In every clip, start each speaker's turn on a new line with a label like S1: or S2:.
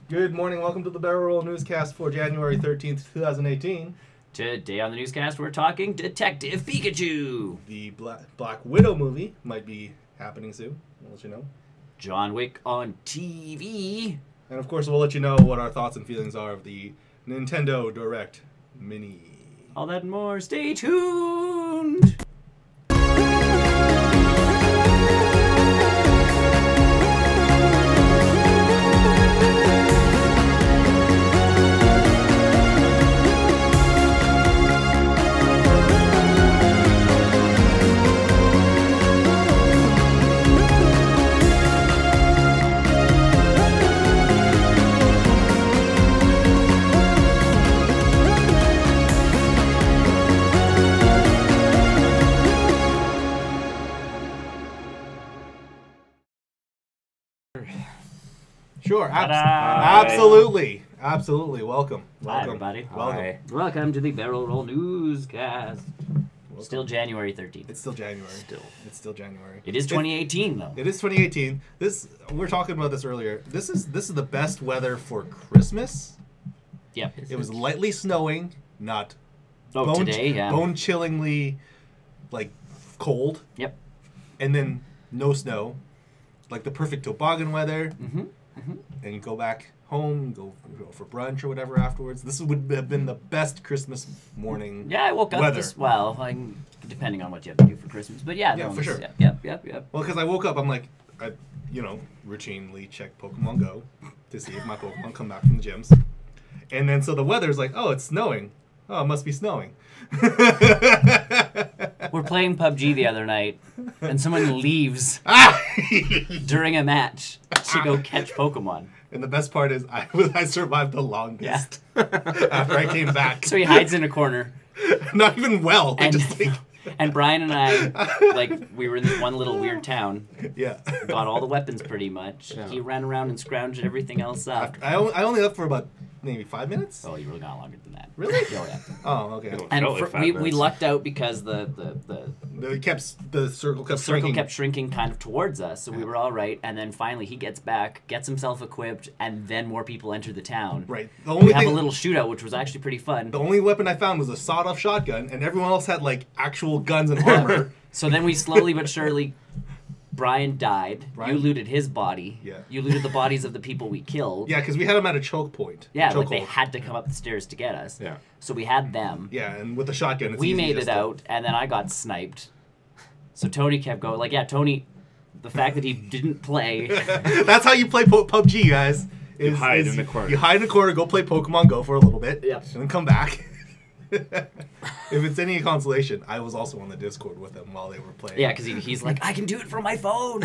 S1: Good morning. Welcome to the Barrel Roll Newscast for January 13th, 2018.
S2: Today on the newscast, we're talking Detective Pikachu.
S1: The Black Widow movie might be happening soon. We'll let you know.
S2: John Wick on TV.
S1: And of course, we'll let you know what our thoughts and feelings are of the Nintendo Direct Mini.
S2: All that and more. Stay tuned.
S1: Sure,
S2: Ta-da!
S1: absolutely. Welcome.
S2: Hi, everybody.
S1: Welcome.
S2: Hi. Welcome to the Barrel Roll Newscast. Still January 13th.
S1: It's still January.
S2: It's
S1: still January.
S2: It is 2018, though.
S1: It is 2018. We were talking about this earlier. This is the best weather for Christmas.
S2: Yep.
S1: It was lightly snowing, not
S2: today, yeah.
S1: bone-chillingly, cold.
S2: Yep.
S1: And then no snow. Like the perfect toboggan weather.
S2: Mm-hmm.
S1: And you go back home, go for brunch or whatever afterwards. This would have been the best Christmas morning.
S2: Yeah, I wook up
S1: weather.
S2: Depending on what you have to do for Christmas. But yeah,
S1: for sure.
S2: Yep.
S1: Well, because I woke up, I'm like, I routinely check Pokemon Go to see if my Pokemon come back from the gyms. And then so the weather's like, oh, it's snowing. Oh, it must be snowing.
S2: We're playing PUBG the other night, and someone leaves during a match to go catch Pokemon.
S1: And the best part is I survived the longest after I came back.
S2: So he hides in a corner.
S1: Not even well.
S2: And Brian and I, we were in this one little weird town.
S1: Yeah.
S2: Got all the weapons pretty much. Yeah. He ran around and scrounged everything else up.
S1: I only left for about maybe 5 minutes.
S2: Oh, you really got longer than that.
S1: Really?
S2: Oh, yeah.
S1: Oh, okay.
S2: And we lucked out because the
S1: circle
S2: kept shrinking kind of towards us, so we were all right. And then finally he gets back, gets himself equipped, and then more people enter the town.
S1: Right.
S2: We have a little shootout, which was actually pretty fun.
S1: The only weapon I found was a sawed-off shotgun, and everyone else had actual guns and armor.
S2: So then we slowly but surely. Brian died. You looted his body.
S1: Yeah.
S2: You looted the bodies of the people we killed.
S1: Yeah, because we had them at a choke point.
S2: Yeah, they had to come up the stairs to get us.
S3: Yeah.
S2: So we had them.
S1: Yeah, and with the shotgun, it's
S2: we
S1: easy
S2: made it out, and then I got sniped. So Tony kept going. Tony, the fact that he didn't play.
S1: That's how you play PUBG, guys.
S3: You hide in the corner.
S1: You hide in the corner, go play Pokemon Go for a little bit,
S2: yep.
S1: And then come back. If it's any consolation, I was also on the Discord with them while they were playing.
S2: Yeah, because he's like, I can do it from my phone.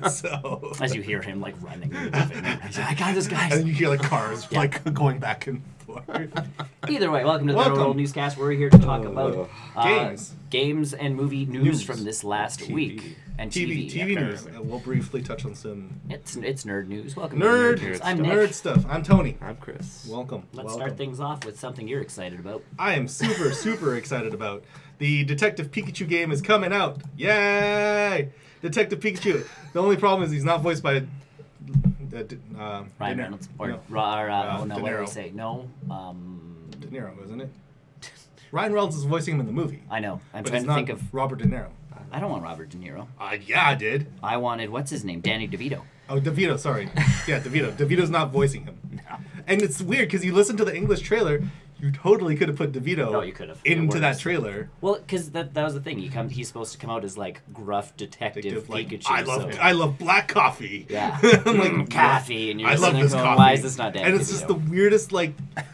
S1: So
S2: as you hear him running and moving, he's like, I got this, guys.
S1: And then you hear cars going back and forth.
S2: Either way, welcome to the World Newscast. We're here to talk about games and movie news from this last week. And TV
S1: news. We'll briefly touch on some.
S2: It's nerd news. Welcome
S1: nerd
S2: to Nerd News.
S1: I'm Nick. Nerd stuff. I'm Tony.
S3: I'm Chris.
S1: Welcome.
S2: Let's start things off with something you're excited about.
S1: I am super excited about. The Detective Pikachu game is coming out. Yay! Detective Pikachu. The only problem is he's not voiced by
S2: Ryan Reynolds. What do we say? No.
S1: De Niro, isn't it? Ryan Reynolds is voicing him in the movie.
S2: I know. I'm
S1: but
S2: trying to think of
S1: Robert De Niro.
S2: I don't want Robert De Niro.
S1: Yeah, I did.
S2: I wanted, what's his name? Danny DeVito.
S1: Oh, DeVito, sorry. Yeah, DeVito. DeVito's not voicing him.
S2: No.
S1: And it's weird because you listen to the English trailer, you totally could have put DeVito into that trailer.
S2: Well, because that was the thing. He's supposed to come out as gruff detective Pikachu.
S1: I love black coffee.
S2: Yeah.
S1: I'm like,
S2: coffee. And you're
S1: I love this coffee.
S2: Why is this not Danny
S1: And it's
S2: DeVito?
S1: just the weirdest,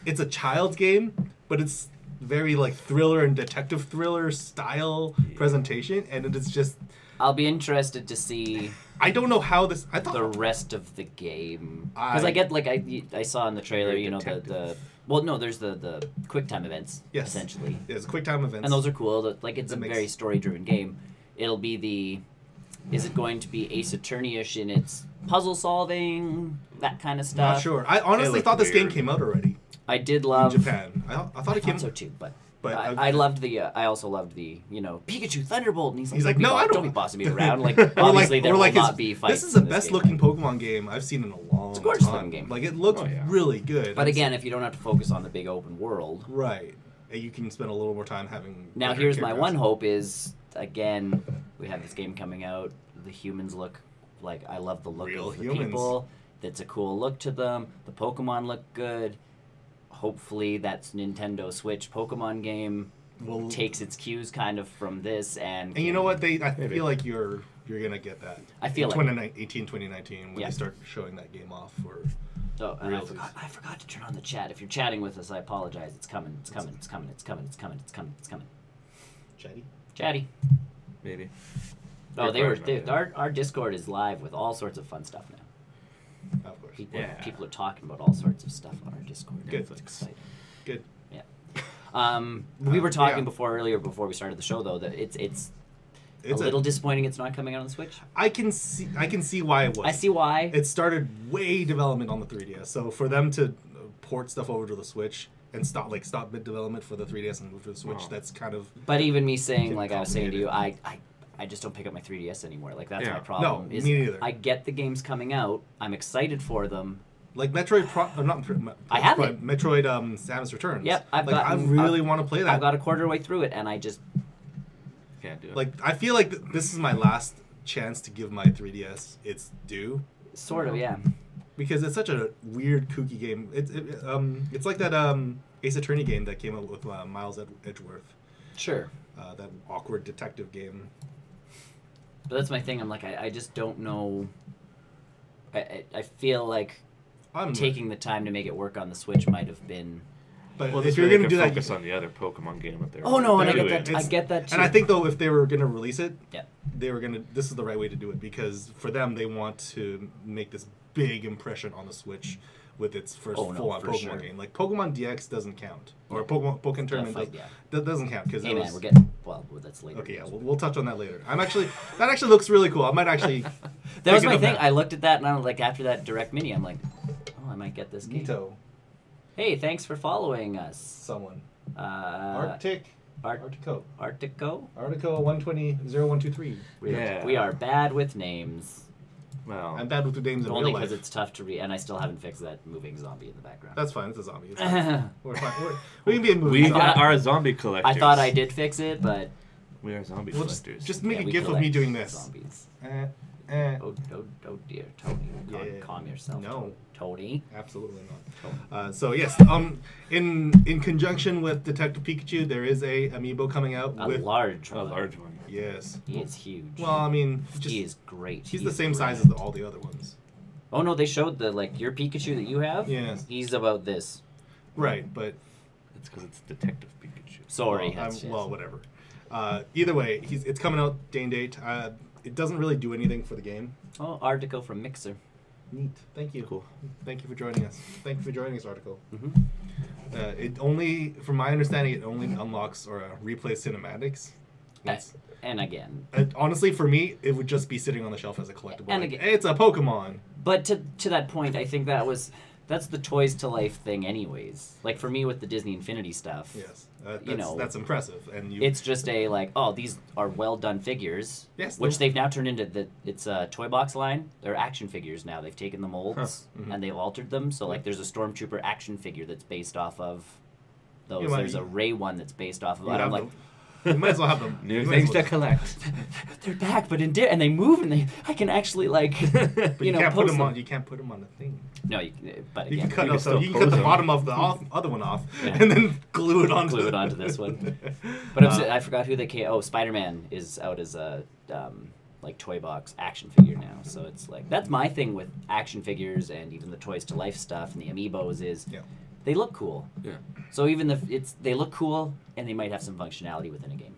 S1: it's a child's game, but it's very thriller and detective thriller style presentation, and it's just.
S2: I'll be interested to see.
S1: I don't know how this. I thought
S2: the rest of the game because I get I saw in the trailer, there's the QuickTime events.
S1: Yes.
S2: Essentially.
S1: There's QuickTime events,
S2: and those are cool. It's a very story-driven game. It'll be is it going to be Ace Attorney-ish in its puzzle solving, that kind of stuff?
S1: Not sure. I honestly thought this game came out already.
S2: I did love
S1: in Japan. I thought it came
S2: so too, but
S1: But
S2: I loved the. I also loved the. Pikachu Thunderbolt, and he's like,
S1: no, I
S2: don't be bossing me around. Like, obviously there will not be fights.
S1: This is the best looking Pokemon game I've seen in a long time.
S2: It's a gorgeous looking game.
S1: Like, it looks really good.
S2: But again, if you don't have to focus on the big open world,
S1: right, you can spend a little more time having.
S2: Now, here's my one hope: is again, we have this game coming out. The humans look like I love the look
S1: Real
S2: of the
S1: humans.
S2: people. That's a cool look to them. The Pokemon look good. Hopefully, that's Nintendo Switch Pokemon game takes its cues kind of from this, and
S1: you know what? I feel like you're gonna get that.
S2: I feel
S1: in
S2: like
S1: 2019 when they start showing that game off for.
S2: Oh, and I forgot to turn on the chat. If you're chatting with us, I apologize. It's coming. It's coming. It's coming. It's coming. It's coming. It's coming. It's coming. Chatty.
S3: Maybe.
S2: Oh, our Discord is live with all sorts of fun stuff now.
S1: Of course.
S2: People are talking about all sorts of stuff on our Discord.
S1: Good.
S2: It's exciting.
S1: Good.
S2: Yeah. We were talking before we started the show, though, that it's a little disappointing it's not coming out on the Switch.
S1: I can see why it was.
S2: I see why.
S1: It started way development on the 3DS, so for them to port stuff over to the Switch and stop mid development for the 3DS and move to the Switch, that's kind of.
S2: But even me saying, like I was saying to you, I just don't pick up my 3DS anymore. Like, that's my problem.
S1: No, me neither.
S2: I get the games coming out. I'm excited for them.
S1: Like Metroid,
S2: I have it.
S1: Metroid Samus Returns.
S2: Yep,
S1: I really want to play that.
S2: I've got a quarter way through it, and I just
S3: can't do it.
S1: Like, I feel like this is my last chance to give my 3DS its due.
S2: Sort of, yeah.
S1: Because it's such a weird, kooky game. It's like that Ace Attorney game that came out with Miles Edgeworth.
S2: Sure.
S1: That awkward detective game.
S2: But that's my thing. I'm like, I just don't know. I feel like taking the time to make it work on the Switch might have been.
S1: But
S3: if
S1: you're going to do that,
S3: focus on the other Pokemon game up there.
S2: Oh no, and I get that. I get that too.
S1: And I think though, if they were going to release it,
S2: yeah,
S1: they were going to. This is the right way to do it because for them, they want to make this big impression on the Switch with its first full-on Pokemon game. Like Pokemon DX doesn't count, or Pokemon Tournament that doesn't count because
S2: man, we're getting that's later.
S1: Okay, yeah, we'll touch on that later. That actually looks really cool. I might actually.
S2: That was my thing. I looked at that and I was like, after that Direct Mini, I'm like, oh, I might get this game.
S1: Nito.
S2: Hey, thanks for following us.
S1: Someone.
S2: Artico
S1: 120-0123.
S2: We are bad with names.
S3: Well,
S1: I'm bad with the names in real life.
S2: Only because it's tough to read, and I still haven't fixed that moving zombie in the background.
S1: That's fine. It's a zombie. It's fine. We're fine. We can be in movies.
S3: We are zombie collectors.
S2: I thought I did fix it, but
S3: we are zombie collectors.
S1: Just make a gif of me doing this.
S2: Zombies. Oh dear, Tony. Calm yourself.
S1: No.
S2: Tony.
S1: Absolutely not. So yes, in conjunction with Detective Pikachu, there is a Amiibo coming out with
S2: a large one.
S1: Yes.
S2: He is huge.
S1: Well, I mean,
S2: he is great.
S1: He's the same size as all the other ones.
S2: Oh no, they showed your Pikachu that you have.
S1: Yes.
S2: He's about this.
S1: Right, but
S3: it's because it's Detective Pikachu.
S2: Sorry.
S1: Well, whatever. Either way, it's coming out day and date. It doesn't really do anything for the game.
S2: Oh, Article from Mixer.
S1: Neat. Thank you.
S3: Cool.
S1: Thank you for joining us. Thank you for joining us, Article.
S2: Mm-hmm.
S1: It only, from my understanding, it only unlocks or replays cinematics.
S2: And again,
S1: honestly, for me, it would just be sitting on the shelf as a collectible.
S2: And
S1: like,
S2: again,
S1: hey, it's a Pokemon.
S2: But to that point, I think that's the Toys to Life thing, anyways. Like for me with the Disney Infinity stuff.
S1: Yes, that's impressive, and
S2: it's just these are well done figures.
S1: Yes,
S2: which they've now turned into it's a toy box line. They're action figures now. They've taken the molds and they've altered them. So like, there's a Stormtrooper action figure that's based off of those. There's a Rey one that's based off of. I'm like.
S1: You might as well have them.
S3: New things to collect.
S2: They're back, but and they move, and I can actually
S1: but you can't put them on. You can't put them on the thing.
S2: No,
S1: but again, you can cut the bottom of the other one off,
S2: yeah.
S1: and then glue it onto
S2: this one. But I forgot who they came. Oh, Spider-Man is out as a toy box action figure now. So it's like, that's my thing with action figures and even the Toys to Life stuff and the Amiibos is. Yeah. They look cool.
S3: Yeah.
S2: So even they look cool, and they might have some functionality within a game.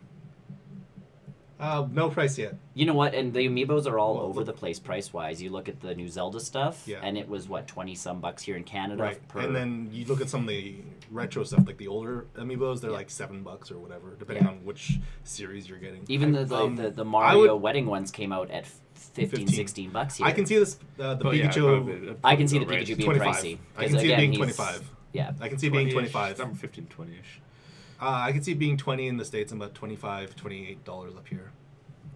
S1: No price yet.
S2: You know what? And the Amiibos are all over the place price-wise. You look at the new Zelda stuff, and it was, $20-some here in Canada.
S1: Right. And then you look at some of the retro stuff, like the older Amiibos, they're like $7 or whatever, depending on which series you're getting.
S2: Even the Mario wedding ones came out at $15-16 here.
S1: I can see this, Pikachu.
S2: I can see the Pikachu being pricey.
S1: I can see it being 25.
S2: Yeah.
S1: I can see it being 25.
S3: Number 15, 20-ish.
S1: I can see it being 20 in the States and about $25, $28 up here.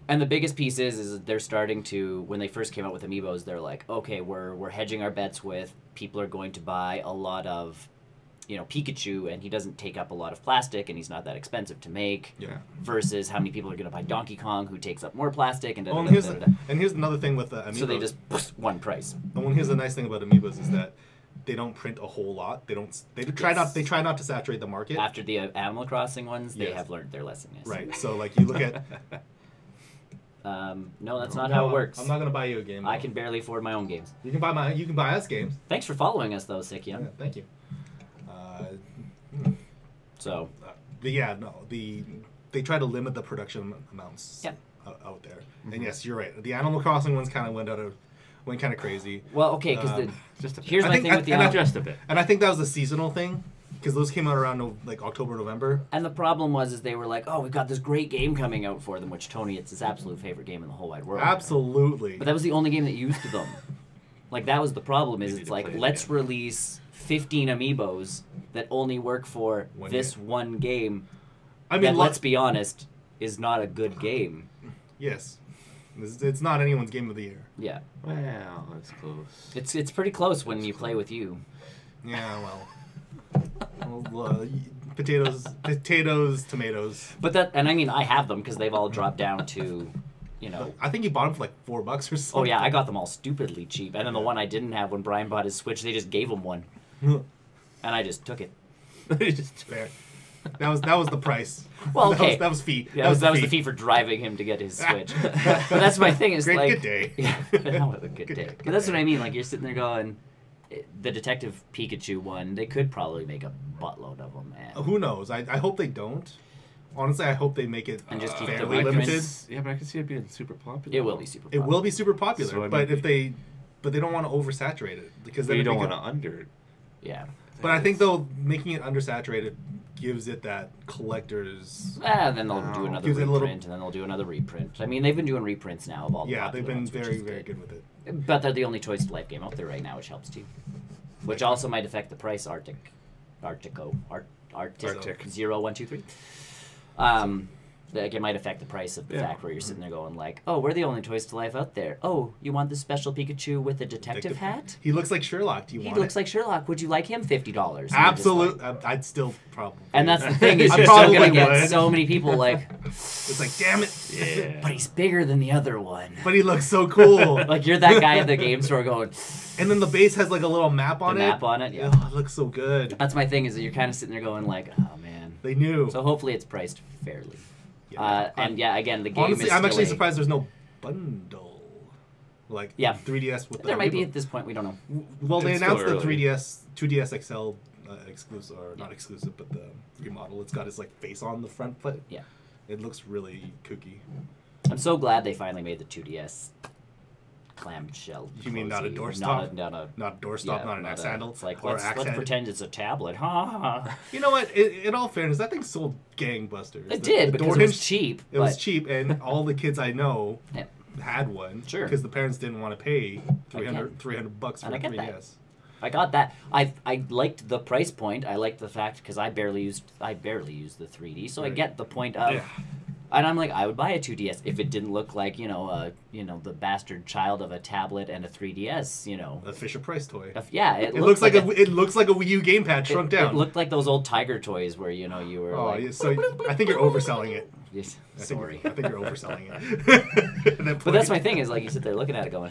S2: And the biggest piece is they're starting to, when they first came out with Amiibos, they're like, okay, we're hedging our bets with people are going to buy a lot of, Pikachu, and he doesn't take up a lot of plastic, and he's not that expensive to make.
S1: Yeah.
S2: Versus how many people are going to buy Donkey Kong, who takes up more plastic, and
S1: and here's another thing with Amiibos.
S2: So they just one price.
S1: And here's the nice thing about Amiibos is that they don't print a whole lot. They try not to saturate the market.
S2: After the Animal Crossing ones, they have learned their lesson. Yes.
S1: Right. So like you look at.
S2: No, that's not how it works.
S1: I'm not gonna buy you a game.
S2: I can barely afford my own games.
S1: You can buy us games.
S2: Thanks for following us, though, Sick Young.
S1: Yeah, thank you. They try to limit the production amounts out there. Mm-hmm. And yes, you're right. The Animal Crossing ones kind of went kind of crazy.
S2: Well, okay, because here's my thing with the
S3: just a bit.
S1: And I think that was a seasonal thing. Because those came out around like October, November.
S2: And the problem was they were like, oh, we've got this great game coming out for them, which Tony, it's his absolute favorite game in the whole wide world.
S1: Absolutely.
S2: But that was the only game that used them. Like, that was the problem, is it's like, let's release 15 Amiibos that only work for one game. I mean, let's be honest, is not a good game.
S1: Yes. It's not anyone's game of the year.
S2: Yeah.
S3: Well, that's close.
S2: It's pretty close when you play with you.
S1: Yeah, well... potatoes, tomatoes.
S2: But I mean, I have them because they've all dropped down to,
S1: I think you bought them for like $4 or something.
S2: Oh yeah, I got them all stupidly cheap. And then the one I didn't have when Brian bought his Switch, they just gave him one, and I just took it.
S1: Fair. That was the price.
S2: Well, okay,
S1: that was fee.
S2: Yeah, that was the fee for driving him to get his Switch. But that's my thing. Is
S1: good day.
S2: Yeah, that was a good day. But that's what I mean. Like, you're sitting there going, the Detective Pikachu one, they could probably make a buttload of them. And
S1: who knows? I hope they don't. Honestly, I hope they make it
S2: and just keep
S1: fairly limited.
S3: Yeah, but I can see it being super popular.
S2: It will be super popular.
S1: It will be super popular,
S3: So,
S1: but they don't want to oversaturate it because then
S3: you don't want to under.
S2: Yeah.
S1: But I think though making it undersaturated gives it that collector's.
S2: Then they'll do another reprint, and then they'll do another reprint. I mean, they've been doing reprints now of all the
S1: they've been
S2: ones,
S1: very good with it.
S2: But they're the only Toys to Life game out there right now, which helps too. Which also might affect the price. Arctic 0123. Like, it might affect the price of the fact where you're sitting there going like, oh, we're the only Toys to Life out there. Oh, you want the special Pikachu with a detective hat?
S1: He looks like Sherlock. Do you want it?
S2: He looks like Sherlock. Would you like him? $50.
S1: Absolutely. Like, I'd still probably.
S2: And that's the thing, is you're still going to get so many people like...
S1: It's like, damn it.
S2: Yeah. But he's bigger than the other one.
S1: But he looks so cool.
S2: Like, you're that guy at the game store going...
S1: And then the base has like a little map on it.
S2: Map on it, yeah.
S1: Oh, it looks so good.
S2: That's my thing, is that you're kind of sitting there going like, oh, man.
S1: They knew.
S2: So hopefully it's priced fairly.
S1: Yeah,
S2: again, the game
S1: honestly,
S2: is
S1: I'm actually surprised there's no bundle. Like 3DS with the
S2: There might be at this point, we don't know.
S1: Well, they announced the 3DS, 2DS XL exclusive, or not exclusive, but the remodel. It's got his like face on the front foot.
S2: Yeah.
S1: It looks really kooky.
S2: I'm so glad they finally made the 2DS clamshell.
S1: You mean not a doorstop?
S2: Not
S1: a doorstop, not an axe handle?
S2: It's like, let's pretend it's a tablet.
S1: You know what? In all fairness, that thing sold gangbusters.
S2: It did, because it was cheap.
S1: It was cheap, and all the kids I know had one.
S2: Sure.
S1: Because the parents didn't want to pay $300 for a 3DS.
S2: I got that. I liked the price point. I liked the fact, because I barely used the 3D, so right. I get the point of... Yeah. And I'm like, I would buy a 2DS if it didn't look like, the bastard child of a tablet and a 3DS,
S1: A Fisher-Price toy.
S2: It
S1: looks like a Wii U gamepad shrunk down.
S2: It looked like those old Tiger toys where, you were like...
S1: So I think you're overselling it.
S2: Yes.
S1: Sorry. I think you're overselling it.
S2: But that's my thing, is like, you sit there looking at it going...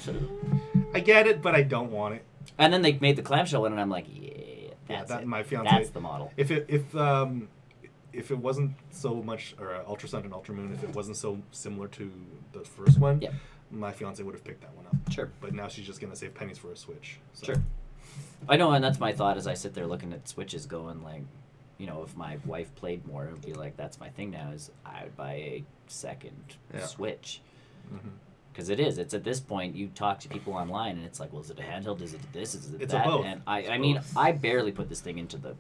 S1: I get it, but I don't want it.
S2: And then they made the clamshell one, and I'm like, that's it.
S1: My fiance,
S2: that's the model.
S1: If it wasn't so much, or Ultra Sun and Ultra Moon, if it wasn't so similar to the first one, my fiance would have picked that one up.
S2: Sure.
S1: But now she's just going to save pennies for a Switch. So.
S2: Sure. I know, and that's my thought as I sit there looking at Switches going like, if my wife played more, it would be like, that's my thing now, is I would buy a second Switch. Mm-hmm. Because it's at this point, you talk to people online, and it's like, well, is it a handheld? Is it this? Is it
S1: it's
S2: that?
S1: A both.
S2: And I mean, I barely put this thing into the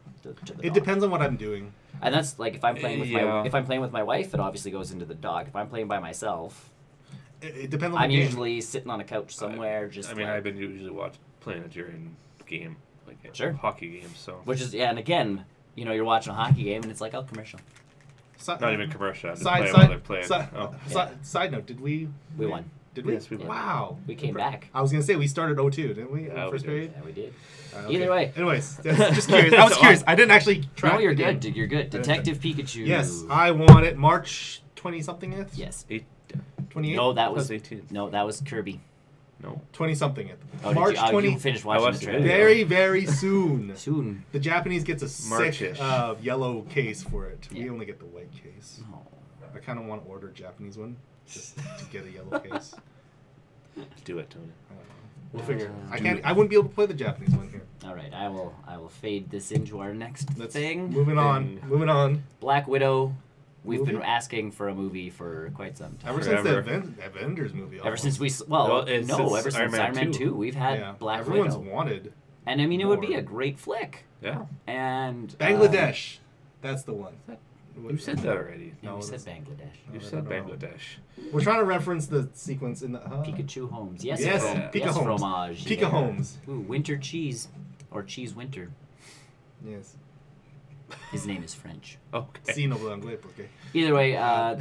S1: It depends on what I'm doing.
S2: And that's like, if I'm playing with my wife, it obviously goes into the dock. If I'm playing by myself,
S1: it depends on
S2: I'm usually sitting on a couch somewhere.
S3: I've been usually playing it during game, like
S2: sure.
S3: hockey games. So
S2: which is and again, you know, you're watching a hockey game and it's like, oh, commercial.
S3: Not even commercial. I'm just playing while they're playing.
S1: Side note, did we
S2: won.
S1: Did we?
S3: Yes, we won.
S1: Wow.
S2: We came back.
S1: I was going to say we started 0-2, didn't we?
S3: Yeah,
S1: first period?
S2: Yeah, we did.
S1: Okay.
S2: Either way.
S1: Anyways, just curious. I was curious. I didn't actually try.
S2: No, you're good. You're good. Detective Pikachu.
S1: Yes, I want it March 20-something.
S2: Yes.
S1: 28?
S2: No, that was
S3: 18th.
S2: No, that was Kirby.
S3: No.
S1: 20-something.
S2: Oh,
S1: March 20.
S2: You finished watching the trailer.
S1: Very, very soon.
S2: Soon.
S1: The Japanese gets a sick yellow case for it.
S2: Yeah.
S1: We only get the white case.
S2: Oh.
S1: I kind of want to order a Japanese one just to get a yellow case.
S3: Do it, Tony.
S1: We'll figure. I wouldn't be able to play the Japanese one here.
S2: All right, I will fade this into our next thing.
S1: Moving on.
S2: Black Widow. We've been asking for a movie for quite some time.
S1: Ever since the Avengers movie.
S2: Ever since ever since Iron Man 2, we've had Black Widow.
S1: Everyone's wanted.
S2: And I mean, it would be a great flick.
S3: Yeah.
S2: And
S1: Bangladesh. That's the one.
S3: You said that already.
S2: No, you said Bangladesh.
S3: You said Bangladesh.
S1: We're trying to reference the sequence in the...
S2: Pikachu Holmes. Yes,
S1: Pika Holmes.
S2: Fromage.
S1: Pika Holmes.
S2: Ooh, winter cheese. Or cheese winter.
S1: Yes.
S2: His name is French.
S3: Okay.
S1: Sí, no hablo inglés, porque...
S2: Either way,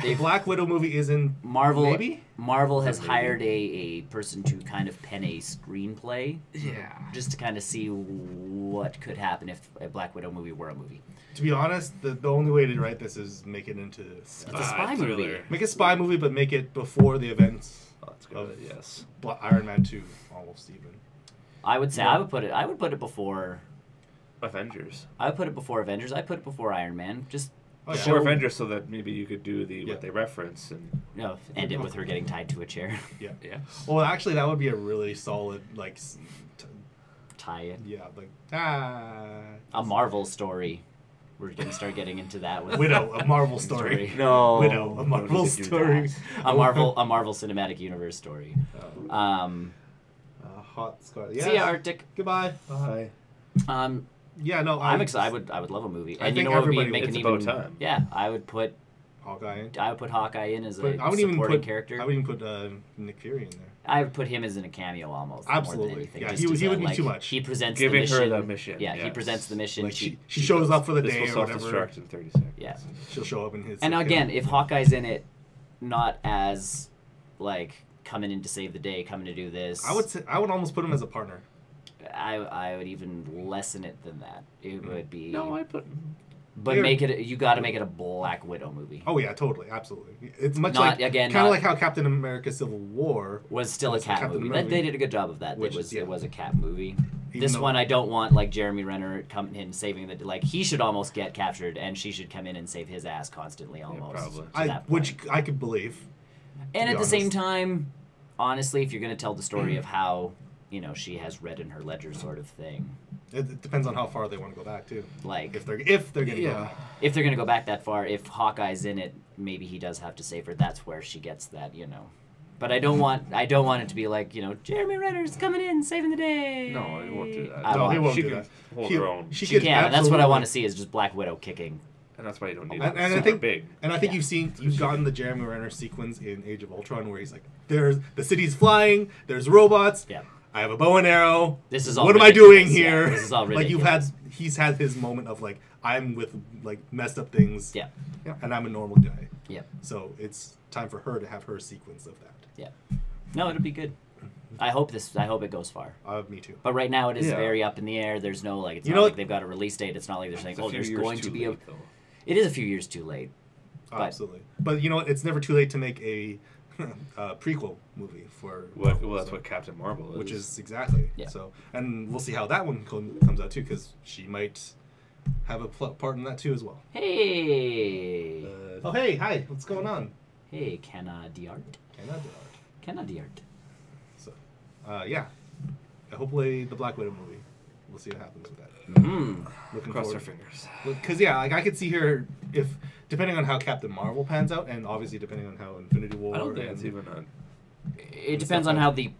S1: the Black Widow movie is in
S2: Marvel.
S1: Maybe?
S2: Marvel has hired a person to kind of pen a screenplay.
S3: Yeah.
S2: Just to kind of see what could happen if a Black Widow movie were a movie.
S1: To be honest, the only way to write this is make it into...
S2: It's a spy movie.
S1: Make a spy movie, but make it before the events
S3: of yes.
S1: Iron Man 2, almost even.
S2: I would say I would put it before...
S3: Avengers.
S2: I would put it before Avengers. I put it before Iron Man. Just
S3: before Avengers, so that maybe you could do what they reference and
S2: end it with her getting tied to a chair.
S1: Yeah.
S3: Yeah.
S1: Well, actually, that would be a really solid
S2: tie-in.
S1: Yeah, like
S2: a Marvel story. We're gonna start getting into that with
S1: Widow, a Marvel story.
S2: No,
S1: Widow, a Marvel story.
S2: A Marvel Cinematic Universe story.
S1: Hot Scarlet.
S2: See ya, Arctic.
S1: Goodbye. Bye. Yeah, no,
S2: I'm excited. I would love a movie.
S1: And you know what would be
S3: it's about time.
S2: Yeah, I would put
S1: Hawkeye in.
S2: I would put Hawkeye in as a supporting character.
S1: I would even put Nick Fury in there.
S2: I would put him as in a cameo almost.
S1: Absolutely.
S2: More than anything.
S1: Yeah, he would be too much.
S2: He presents
S3: giving
S2: the mission.
S3: her the mission.
S2: Yeah, he presents the mission.
S1: Like she shows up for the day or whatever.
S3: Self-destruct in 30 seconds.
S2: Yeah,
S1: she'll show up in his.
S2: And again, if Hawkeye's in it, not as like coming in to save the day, coming to do this.
S1: I would almost put him as a partner.
S2: I would even lessen it than that. It would be.
S3: No, I put.
S2: But you got to make it a Black Widow movie.
S1: Oh yeah, totally, absolutely. It's much kind of like how Captain America: Civil War
S2: was still a cat movie. They did a good job of that. It was a cat movie.
S1: This
S2: one I don't want like Jeremy Renner coming in saving the he should almost get captured and she should come in and save his ass constantly almost.
S3: Yeah,
S1: which I could believe.
S2: And at the same time, honestly, if you're going to tell the story of how she has red in her ledger sort of thing.
S1: It depends on how far they want to go back too.
S2: Like
S1: if they're going to go.
S2: If they're going to go back that far, if Hawkeye's in it, maybe he does have to save her. That's where she gets that, But I don't want it to be like, Jeremy Renner's coming in saving the day.
S3: No, I won't do that.
S1: No, he won't do that.
S3: Hold her own.
S2: She can, and that's what I want to see is just Black Widow kicking.
S3: And that's why you don't need
S1: it.
S3: And I think big.
S1: And I think you've gotten the Jeremy Renner sequence in Age of Ultron where he's like, "There's the city's flying. There's robots.
S2: Yeah.
S1: I have a bow and arrow.
S2: This is all.
S1: What am I doing here?"
S2: Yeah, this is all ridiculous.
S1: He's had his moment of like, I'm with like messed up things.
S2: Yeah.
S1: And I'm a normal guy.
S2: Yeah.
S1: So it's time for her to have her sequence of that.
S2: Yeah. No, it'll be good. I hope it goes far.
S1: Me too.
S2: But right now it is very up in the air. There's no it's not like they've got a release date. It's not like they're saying, there's going to be It is a few years too late.
S1: Absolutely. But it's never too late to make a prequel movie for
S3: Marvel, that's what Captain Marvel is.
S1: Which is exactly.
S2: Yeah.
S1: So, and we'll see how that one comes out too, because she might have a part in that too as well.
S2: Hey.
S1: Hey, hi. What's going on?
S2: Hey, Canadiart.
S1: So, yeah. Hopefully the Black Widow movie. We'll see what happens with that.
S3: Looking Cross our fingers.
S1: Because I could see her depending on how Captain Marvel pans out, and obviously depending on how Infinity War.
S3: I don't think it's even on.
S2: It depends on how the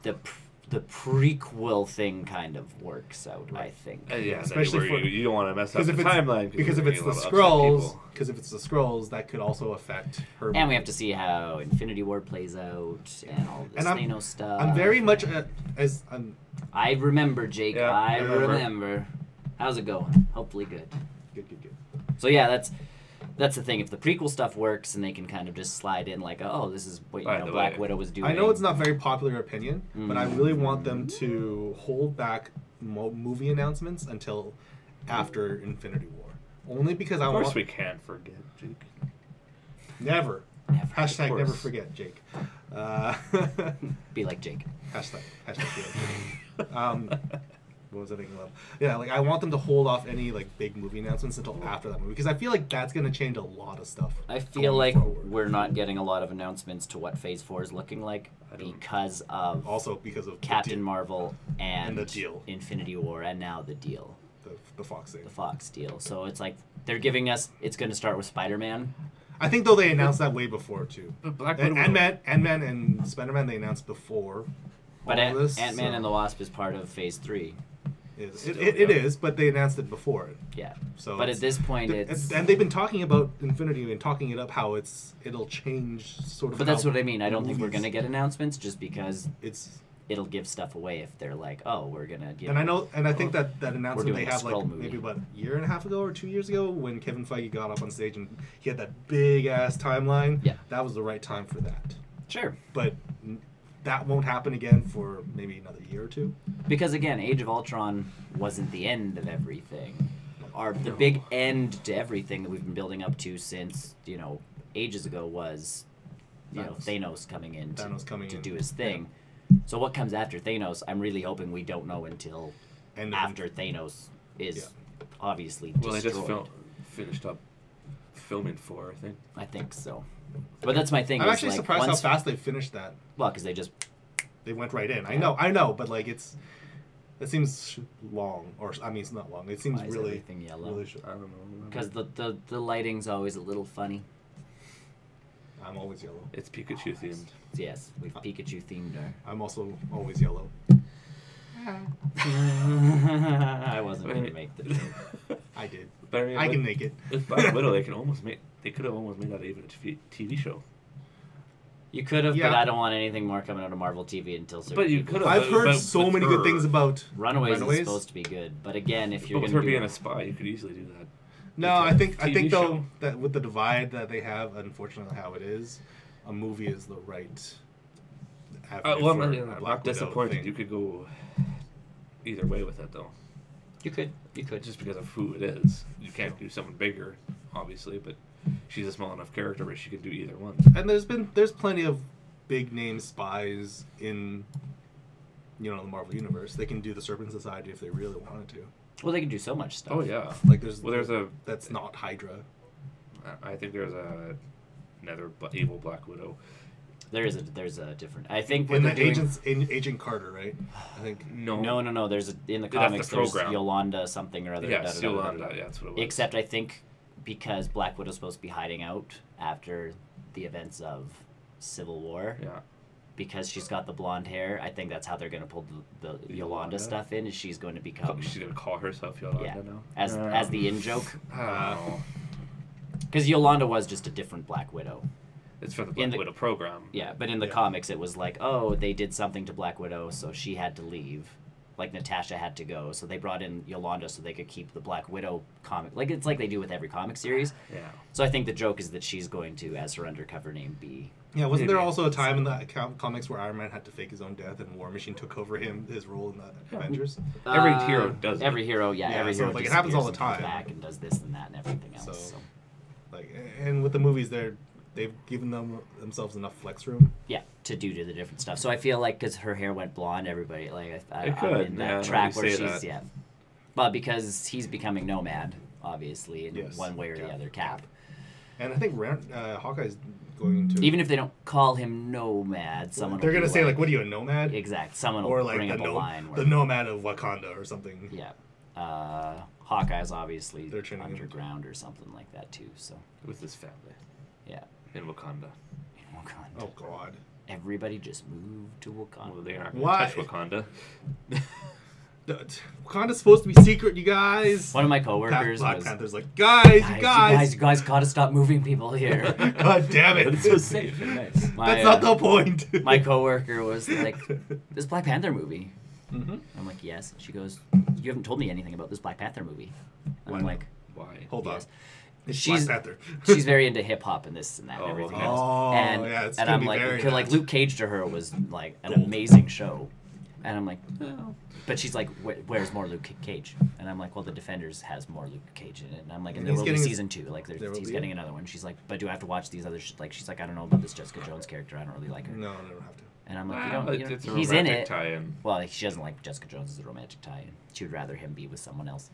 S2: prequel thing kind of works out. Right. I think.
S3: Yeah, especially you don't want to mess up the timeline
S1: because if it's the Skrulls, that could also affect her.
S2: And we have to see how Infinity War plays out and all this Thanos stuff.
S1: I'm very much
S2: I remember, Jake.
S3: Yeah,
S2: I remember. How's it going? Hopefully good.
S1: Good.
S2: So yeah, that's the thing. If the prequel stuff works and they can kind of just slide in like, oh, this is what Black Widow was doing.
S1: I know it's not very popular opinion, but I really want them to hold back movie announcements until after Infinity War. Only because I want...
S3: Of course we can't forget, Jake.
S1: Never. Hashtag never forget, Jake.
S2: Be like Jake.
S1: Hashtag be like Jake. What was I thinking of? Yeah, like I want them to hold off any like big movie announcements until after that movie because I feel like that's going to change a lot of stuff.
S2: I feel like we're not getting a lot of announcements to what Phase 4 is looking like because of Captain Marvel and
S1: the deal,
S2: Infinity War, and now the deal,
S1: the Fox thing,
S2: the Fox deal. So it's like they're giving us. It's going to start with Spider-Man.
S1: I think though they announced that way before too.
S3: Ant-Man
S1: and Spider-Man they announced before.
S2: But Ant-Man and the Wasp is part of Phase 3.
S1: It is, but they announced it before it.
S2: Yeah. So but at this point,
S1: and they've been talking about Infinity and talking it up how it'll change sort of.
S2: But that's what I mean. I don't think we're gonna get announcements just because it'll give stuff away if they're like, oh, we're gonna give.
S1: And I think that announcement they have like maybe about a year and a half ago or 2 years ago when Kevin Feige got up on stage and he had that big ass timeline.
S2: Yeah.
S1: That was the right time for that.
S2: Sure.
S1: But that won't happen again for maybe another year or two.
S2: Because again, Age of Ultron wasn't the end of everything. The big end to everything that we've been building up to since, ages ago was, Thanos coming in to do his thing. Yeah. So what comes after Thanos, I'm really hoping we don't know until after Thanos is obviously destroyed.
S3: Well, they just finished up filming 4, I think.
S2: I think so. But that's my thing.
S1: I'm actually surprised how fast they finished that.
S2: Well, because they
S1: went right in. Yeah. I know, but like it seems long, or I mean, it's not long. It seems really
S2: everything yellow.
S1: Really short.
S3: I don't know.
S2: Because the lighting's always a little funny.
S1: I'm always yellow.
S3: It's Pikachu themed.
S2: Yes, we've Pikachu themed her.
S1: I'm also always yellow.
S2: I wasn't going to make the joke.
S1: I did.
S3: But I mean,
S1: I can make it.
S3: With Black Widow, they could have almost made that even a TV show.
S2: You could have, but I don't want anything more coming out of Marvel TV until.
S3: But you could have.
S1: I've heard so many good things about
S2: Runaways. Is supposed to be good, but again, if you're
S3: with her being a spy, you could easily do that.
S1: No, I think though that with the divide that they have, unfortunately, how it is, a movie is the right.
S3: I'm not disappointed. You could go either way with it, though.
S2: You could
S3: just because of who it is. You can't do something bigger, obviously, but she's a small enough character where she could do either one.
S1: And there's plenty of big name spies in the Marvel universe. They can do the Serpent Society if they really wanted to.
S2: Well, they can do so much stuff.
S3: Oh yeah,
S1: like that's not Hydra.
S3: I think there's another evil Black Widow.
S2: There's a different. I think
S1: in the Agent Carter, right? I think
S2: no. There's in the comics. There's Yolanda something or other.
S3: Yes, Yolanda. Yeah, that's what it was.
S2: Except I think because Black Widow's supposed to be hiding out after the events of Civil War.
S3: Yeah.
S2: Because she's got the blonde hair, I think that's how they're going to pull the Yolanda stuff in. Is she's going to become?
S3: She's going to call herself Yolanda now.
S2: As the in joke. Because Yolanda was just a different Black Widow.
S3: It's for the Black Widow program.
S2: Yeah, but in the comics, it was like, oh, they did something to Black Widow, so she had to leave. Like Natasha had to go, so they brought in Yolanda so they could keep the Black Widow comic. Like it's like they do with every comic series.
S3: Yeah.
S2: So I think the joke is that she's going to, as her undercover name, be.
S1: Yeah, wasn't there also a time in the comics where Iron Man had to fake his own death and War Machine took over his role in the Avengers?
S3: Every hero does.
S2: Every hero, every hero.
S1: Like it happens all the time.
S2: Back and does this and that and everything else. So.
S1: Like, and with the movies, they've given themselves enough flex room.
S2: Yeah, to do the different stuff. So I feel like because her hair went blonde, everybody
S3: I'm in
S2: that track where she's But because he's becoming Nomad, obviously, in one way or the other, Cap.
S1: And I think Hawkeye's going to...
S2: Even if they don't call him Nomad, someone
S1: they're going to say,
S2: like,
S1: what are you, a nomad?
S2: Exact. Someone will bring up a line.
S1: The nomad of Wakanda or something.
S2: Yeah. Hawkeye's obviously underground or something like that, too. So
S3: with his family.
S2: Yeah.
S3: In Wakanda.
S1: Oh, God.
S2: Everybody just moved to Wakanda.
S3: Well, they're not going to touch Wakanda.
S1: Wakanda's supposed to be secret, you guys.
S2: One of my coworkers
S1: Black Panther's like, you
S2: guys gotta stop moving people here.
S1: God damn it.
S3: It's so safe and nice.
S1: That's not the point.
S2: My coworker was like, this Black Panther movie.
S1: Mm-hmm.
S2: I'm like, yes. She goes, you haven't told me anything about this Black Panther movie. And I'm like,
S3: why?
S1: Hold on. It's Black Panther.
S2: She's very into hip hop and this and that and everything else.
S1: Oh,
S2: and,
S1: yeah, it's
S2: and
S1: gonna
S2: I'm
S1: be
S2: like,
S1: very
S2: because like
S1: nice.
S2: Luke Cage to her was like an amazing show, and I'm like, well, but she's like, where's more Luke Cage? And I'm like, well, The Defenders has more Luke Cage in it, and I'm like, and there will be season 2, like he's getting another one. She's like, but do I have to watch these other? Like, she's like, I don't know about this Jessica Jones character. I don't really like her.
S1: No, I don't have to.
S2: And I'm like,
S3: it's a
S2: he's in
S3: romantic
S2: it.
S3: tie-in.
S2: Well, she doesn't like Jessica Jones as a romantic tie-in. She would rather him be with someone else.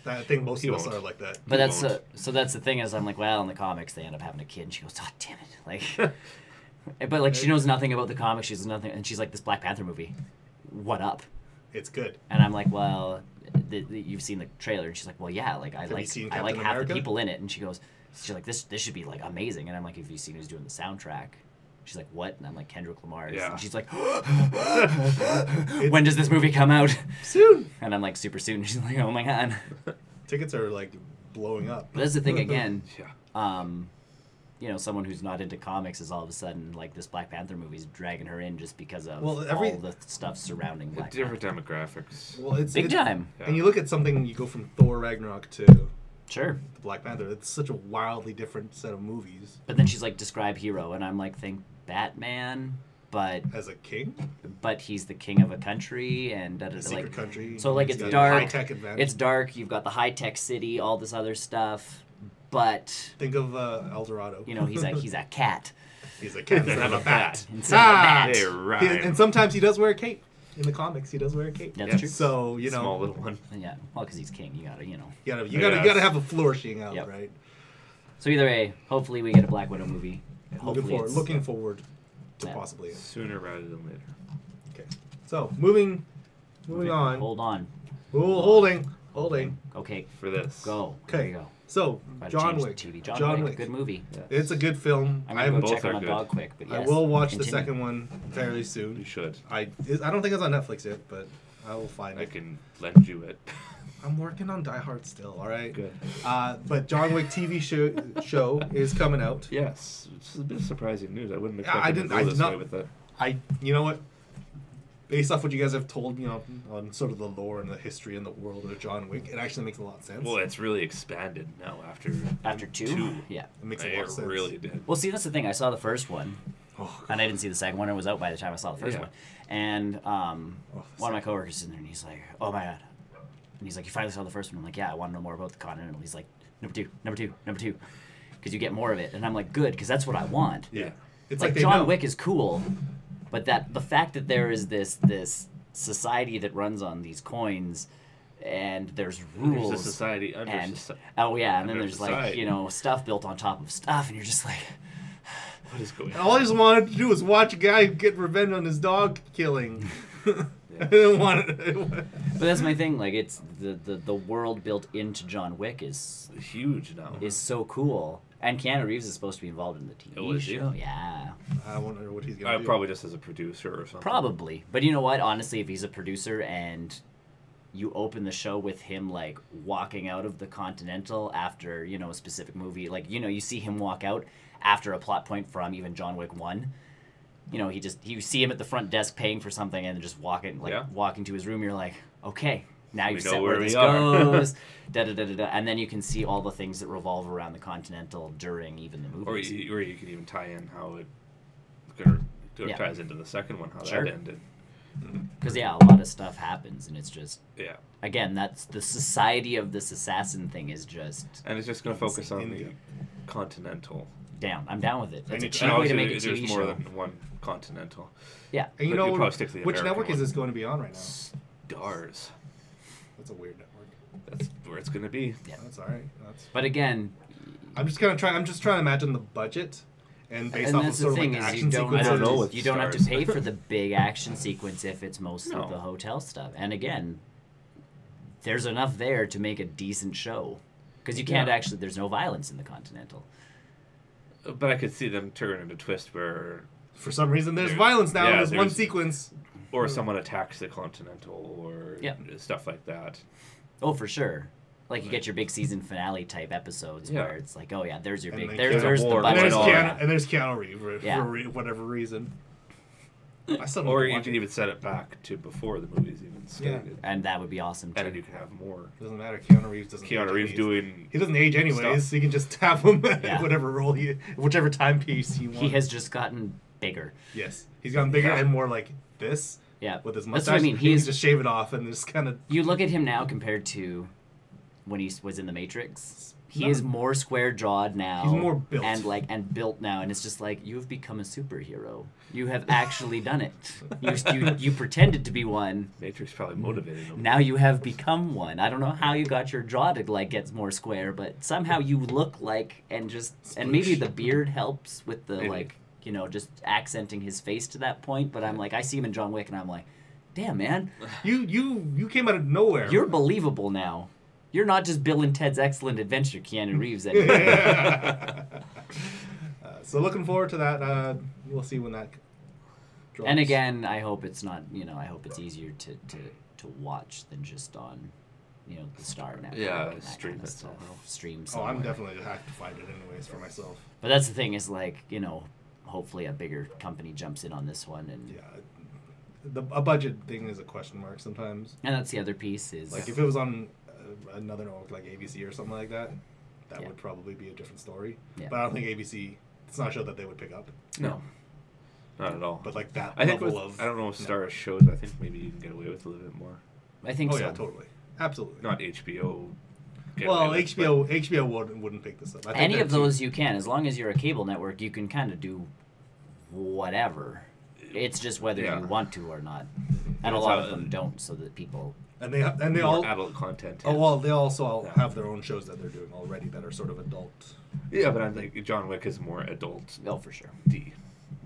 S1: I think most of us are like that.
S2: But that's so that's the thing is I'm like, well, in the comics they end up having a kid, and she goes, oh damn it, like, but like she knows nothing about the comics. She's nothing, and she's like, this Black Panther movie, what up?
S1: It's good.
S2: And I'm like, well, you've seen the trailer, and she's like, well, yeah, like I like half the people in it, and she's like, this should be like amazing, and I'm like, have you seen who's doing the soundtrack? She's like, what? And I'm like, Kendrick Lamar. And she's like, when does this movie come out?
S1: Soon.
S2: And I'm like, super soon. And she's like, oh my god.
S1: Tickets are like blowing up.
S2: But that's the thing again. You know, someone who's not into comics is all of a sudden like this Black Panther movie's dragging her in just because of all the stuff surrounding Black Panther.
S3: Different demographics.
S1: Well, it's
S2: big time.
S1: Yeah. And you look at something, you go from Thor Ragnarok to the Black Panther. It's such a wildly different set of movies.
S2: But then she's like, describe hero, and I'm like, think Batman, but
S1: as a king.
S2: But he's the king of a country and
S1: a secret country.
S2: So like it's dark. It's dark. You've got the high tech city, all this other stuff. But
S1: think of El Dorado.
S2: You know, he's a cat.
S1: He's a cat instead of a bat.
S2: And
S1: sometimes he does wear a cape. In the comics, he does wear a cape.
S2: That's true.
S1: So you know,
S3: small little one.
S2: Yeah, well, because he's king, you gotta,
S1: you gotta have a flourishing out, right?
S2: So either way, hopefully we get a Black Widow movie.
S1: Looking forward to possibly it.
S3: Sooner rather than later.
S1: Okay, so moving on.
S2: Hold on.
S1: Holding.
S2: Okay.
S3: For this.
S2: Go.
S1: Okay.
S2: There you go.
S1: So, John Wick.
S2: John Wick, good movie.
S1: Yes. It's a good film.
S2: I'm going to go check on my dog quick. But yes,
S1: I will watch the second one fairly soon.
S3: You should.
S1: I don't think it's on Netflix yet, but I will find it.
S3: I can lend you it.
S1: I'm working on Die Hard still, all right?
S3: Good.
S1: But John Wick TV show is coming out.
S3: Yes. It's a bit of surprising news. I wouldn't expect to go this way with it.
S1: You know what? Based off what you guys have told me on sort of the lore and the history and the world of John Wick, it actually makes a lot of sense.
S3: Well, it's really expanded now after
S2: two. Yeah,
S1: it makes a lot of sense. It
S3: really did.
S2: Well, see, that's the thing. I saw the first one, and I didn't see the second one. It was out by the time I saw the first one. And one of my coworkers is in there, and he's like, "Oh my god!" And he's like, "You finally saw the first one?" I'm like, "Yeah, I want to know more about the Continental." He's like, "Number two, because you get more of it." And I'm like, "Good, because that's what I want."
S1: Yeah,
S2: it's like John Wick is cool. But the fact that there is this society that runs on these coins, and there's rules.
S3: There's a society under society.
S2: Oh yeah, and then there's society. Like stuff built on top of stuff, and you're just like,
S3: what is going on?
S1: All I just wanted to do was watch a guy get revenge on his dog killing. I didn't want it.
S2: But that's my thing. Like it's the world built into John Wick is
S3: huge now.
S2: Is so cool. And Keanu Reeves is supposed to be involved in the TV show. Yeah.
S1: I wonder what he's going to do.
S3: Probably just as a producer or something.
S2: Probably. But you know what? Honestly, if he's a producer and you open the show with him, like, walking out of the Continental after, a specific movie. Like, you see him walk out after a plot point from even John Wick 1. You see him at the front desk paying for something and just walking to his room. You're like, okay. Now you've set where this goes, and then you can see all the things that revolve around the Continental during even the movies.
S3: Or you can even tie in how it ties into the second one, how that ended.
S2: Because a lot of stuff happens, and it's just again, that's the society of this assassin thing is just,
S3: and it's just going to focus on the Continental.
S2: I'm down with it. It's a cheap way to make a TV
S3: There's
S2: show.
S3: more than one Continental.
S2: Yeah,
S1: and which network is this going to be on right now?
S3: Stars.
S1: That's a weird network.
S3: That's where it's going to be.
S1: Yeah, that's all right.
S2: But again,
S1: I'm just trying to imagine the budget, and based off of sort of like action sequences.
S2: You don't have to pay for the big action sequence if it's mostly the hotel stuff. And again, there's enough there to make a decent show, because you can't actually. There's no violence in the Continental.
S3: But I could see them turn into a twist where,
S1: for some reason, there's violence now in this one sequence.
S3: Or someone attacks the Continental, or stuff like that.
S2: Oh, for sure. Like you get your big season finale type episodes where it's like, oh yeah, there's your big,
S1: and
S2: there's the budget.
S1: And there's Keanu Reeves for whatever reason. I still
S3: Or you can even set it back to before the movies even started.
S2: And that would be awesome, too.
S3: And then you can have more.
S1: Doesn't matter. Keanu Reeves doesn't
S3: Keanu Reeves doing...
S1: He doesn't age anyways, so you can just have him whatever role whichever timepiece he wants.
S2: He has just gotten bigger.
S1: Yes. He's gotten bigger and more like this.
S2: Yeah.
S1: With his mustache.
S2: That's what I mean.
S1: He can just shave it off and just kind of...
S2: You look at him now compared to when he was in The Matrix. He is more square-jawed now.
S1: He's more built.
S2: And built now. And it's just like, you have become a superhero. You have actually done it. You pretended to be one.
S3: Matrix probably motivated him.
S2: Now you have become one. I don't know how you got your jaw to like get more square, but somehow you look like and maybe the beard helps with the just accenting his face to that point. But I'm like, I see him in John Wick and I'm like, damn man,
S1: you came out of nowhere.
S2: You're believable now. You're not just Bill and Ted's Excellent Adventure, Keanu Reeves anymore.
S1: So looking forward to that. We'll see when that drops.
S2: And again, I hope it's not. I hope it's easier to watch than just on, the Star Network.
S3: Yeah,
S2: and
S3: stream
S2: kind of
S3: it somehow.
S2: Stream somewhere.
S1: I'm definitely gonna have to find it anyways for myself.
S2: But that's the thing is hopefully a bigger company jumps in on this one and.
S1: Yeah. A budget thing is a question mark sometimes.
S2: And that's the other piece is...
S1: Like, if it was on another network like ABC or something like that, that would probably be a different story. Yeah. But I don't think ABC... It's not a show that they would pick up.
S3: No. Not at all.
S1: But, like, that
S3: I
S1: level of...
S3: I don't know if Star shows, I think maybe you can get away with a little bit more.
S2: I think so.
S1: Oh, yeah, totally. Absolutely.
S3: Not HBO.
S1: Well, HBO wouldn't pick this up.
S2: Any of those you can. As long as you're a cable network, you can kind of do whatever. It's just whether you want to or not, and a lot of them don't, so that people
S1: and they all
S3: adult content.
S1: Oh well, they also all have their own shows that they're doing already that are sort of adult.
S3: Yeah, but I think John Wick is more adult.
S2: Oh, for sure.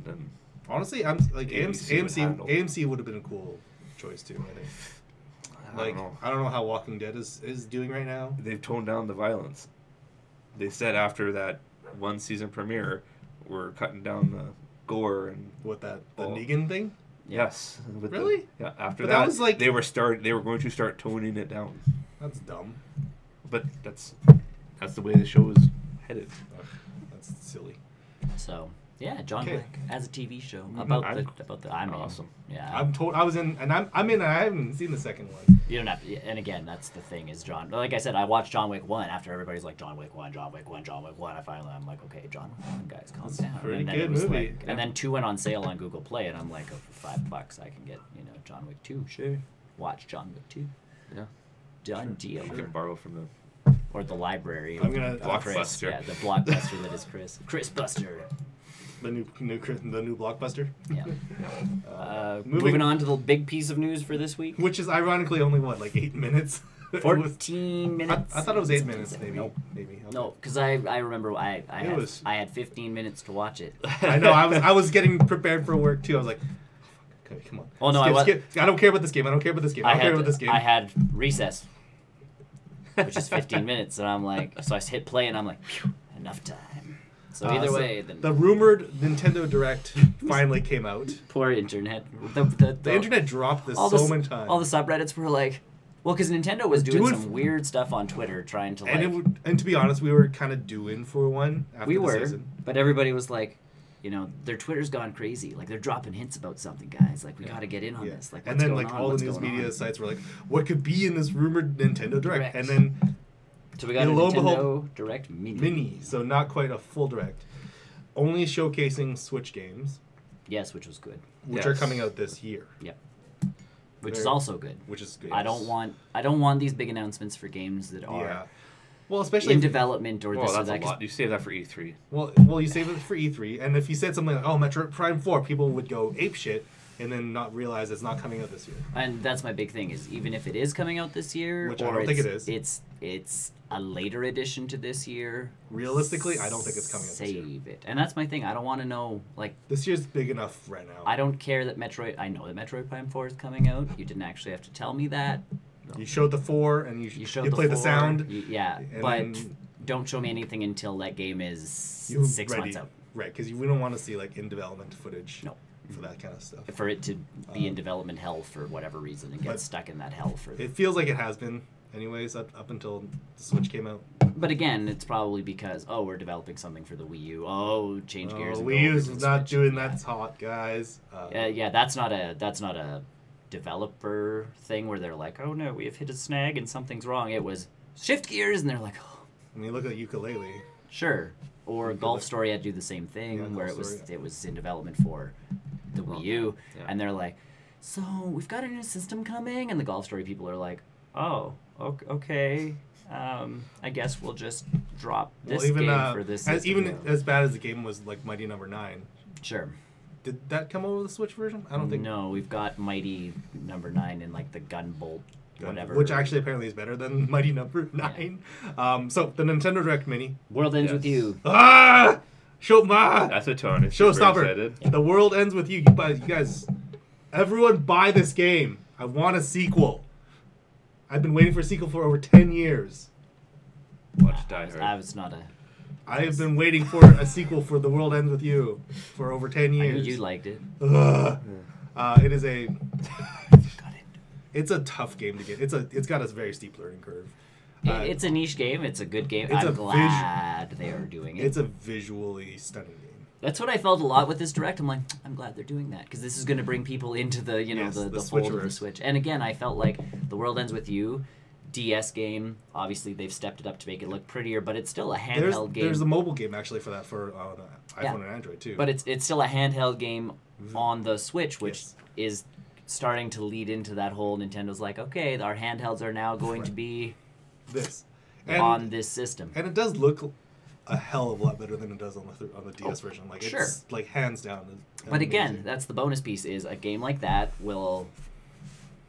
S3: Than
S1: honestly, I'm like AMC would have been a cool choice too. I think. I don't know how Walking Dead is doing right now.
S3: They've toned down the violence. They said after that one season premiere, we're cutting down the gore and
S1: what the Negan thing.
S3: Yes.
S1: Really?
S3: After that was like they were going to start toning it down.
S1: That's dumb.
S3: But that's the way the show is headed.
S1: That's silly.
S2: So yeah, John Wick as a TV show about the. I'm
S3: awesome.
S2: Yeah.
S1: I was in, and I'm in. And I haven't seen the second one.
S2: You don't have to. And again, that's the thing is John. Like I said, I watched John Wick 1 after everybody's like John Wick 1, John Wick 1, John Wick 1. I'm like, okay, John Wick 1, guys, calm down.
S1: Pretty good movie.
S2: And then 2 went on sale on Google Play, and I'm like, oh, for $5 I can get John Wick 2.
S3: Sure.
S2: Watch John Wick 2.
S3: Yeah.
S2: Done deal.
S3: You can borrow from the.
S2: Or the library.
S1: I'm gonna
S3: Blockbuster.
S2: Yeah, the Blockbuster that is Chris Buster.
S1: The new Blockbuster.
S2: Yeah. Moving on to the big piece of news for this week,
S1: which is ironically only 8 minutes.
S2: 14 minutes.
S1: I thought it was 8 minutes, maybe.
S2: Nope.
S1: Maybe. Okay.
S2: No, because I remember I had 15 minutes to watch it.
S1: I know. I was getting prepared for work too. I was like, okay, come on.
S2: Oh no,
S1: I don't care about this game. I don't care about this game.
S2: I had recess, which is 15 minutes, and I'm like, so I hit play, and I'm like, phew, enough time. So either way,
S1: the rumored Nintendo Direct finally came out.
S2: Poor internet.
S1: The internet dropped this so many times.
S2: All the subreddits were like, well, because Nintendo was doing some weird stuff on Twitter, trying to like.
S1: And to be honest, we were kind of due in for one after the season.
S2: But everybody was like, their Twitter's gone crazy. Like they're dropping hints about something, guys. Like we got to get in on this. Like,
S1: and then all the news media sites were like, what could be in this rumored Nintendo Direct? And then.
S2: So we got a Nintendo Direct Mini.
S1: So not quite a full Direct. Only showcasing Switch games.
S2: Yes, which was good.
S1: Which are coming out this year.
S2: Yep. Which is also good.
S1: Which is good.
S2: I don't want these big announcements for games that are
S1: well, especially
S2: in development or this or
S3: that's
S2: that.
S3: A lot. You save that for E3.
S1: Well, you save it for E3, and if you said something like, "Oh, Metroid Prime 4," people would go apeshit. And then not realize it's not coming out this year.
S2: And that's my big thing is even if it is coming out this year,
S1: which I don't think it is,
S2: it's a later edition to this year.
S1: Realistically, I don't think it's coming out this year.
S2: Save it, and that's my thing. I don't want to know like
S1: this year's big enough right now.
S2: I don't care that Metroid. I know that Metroid Prime 4 is coming out. You didn't actually have to tell me that.
S1: No. You showed the 4 and you played the sound.
S2: But don't show me anything until that game is 6 months out.
S1: Right, because we don't want to see like in development footage.
S2: No.
S1: For that kind of stuff.
S2: For it to be in development hell for whatever reason and get stuck in that hell for.
S1: It feels like it has been, anyways, up until the Switch came out.
S2: But again, it's probably because we're developing something for the Wii U. Change gears.
S1: Wii U's not doing that's hot, guys.
S2: Yeah, that's not a developer thing where they're like, oh no, we have hit a snag and something's wrong. It was shift gears, and they're like, oh.
S1: I mean, look at Yooka-Laylee.
S2: Sure. Or Golf Story had to do the same thing, where it was in development for the Wii U, and they're like, so we've got a new system coming, and the Golf Story people are like, oh, okay. I guess we'll just drop this game for this system.
S1: Even as bad as the game was, like Mighty Number 9.
S2: Sure.
S1: Did that come over the Switch version? I don't think.
S2: No, we've got Mighty Number 9 in like the Gunbolt, whatever.
S1: Which actually apparently is better than Mighty Number 9. Yeah. So the Nintendo Direct Mini.
S2: World ends with you.
S1: Ah!
S3: That's a tone.
S1: Showstopper. The world ends with you. You guys, everyone buy this game. I want a sequel. I've been waiting for a sequel for over 10 years.
S3: Watch Die Hard.
S1: I have been waiting for a sequel for The World Ends With You for over 10 years.
S2: I knew you liked it.
S1: It is a... It's a tough game to get. It's got a very steep learning curve.
S2: It's a niche game. It's a good game. I'm glad they are doing it.
S1: It's a visually stunning game.
S2: That's what I felt a lot with this Direct. I'm like, I'm glad they're doing that because this is going to bring people into the the fold of the Switch. And again, I felt like The World Ends With You, DS game. Obviously, they've stepped it up to make it look prettier, but it's still a handheld game.
S1: There's a mobile game actually for that for iPhone and Android too.
S2: But it's still a handheld game on the Switch, which is starting to lead into that whole Nintendo's like, okay, our handhelds are now going to be on this system,
S1: and it does look a hell of a lot better than it does on the DS version. Like it's like hands down.
S2: But again, that's the bonus piece: is a game like that will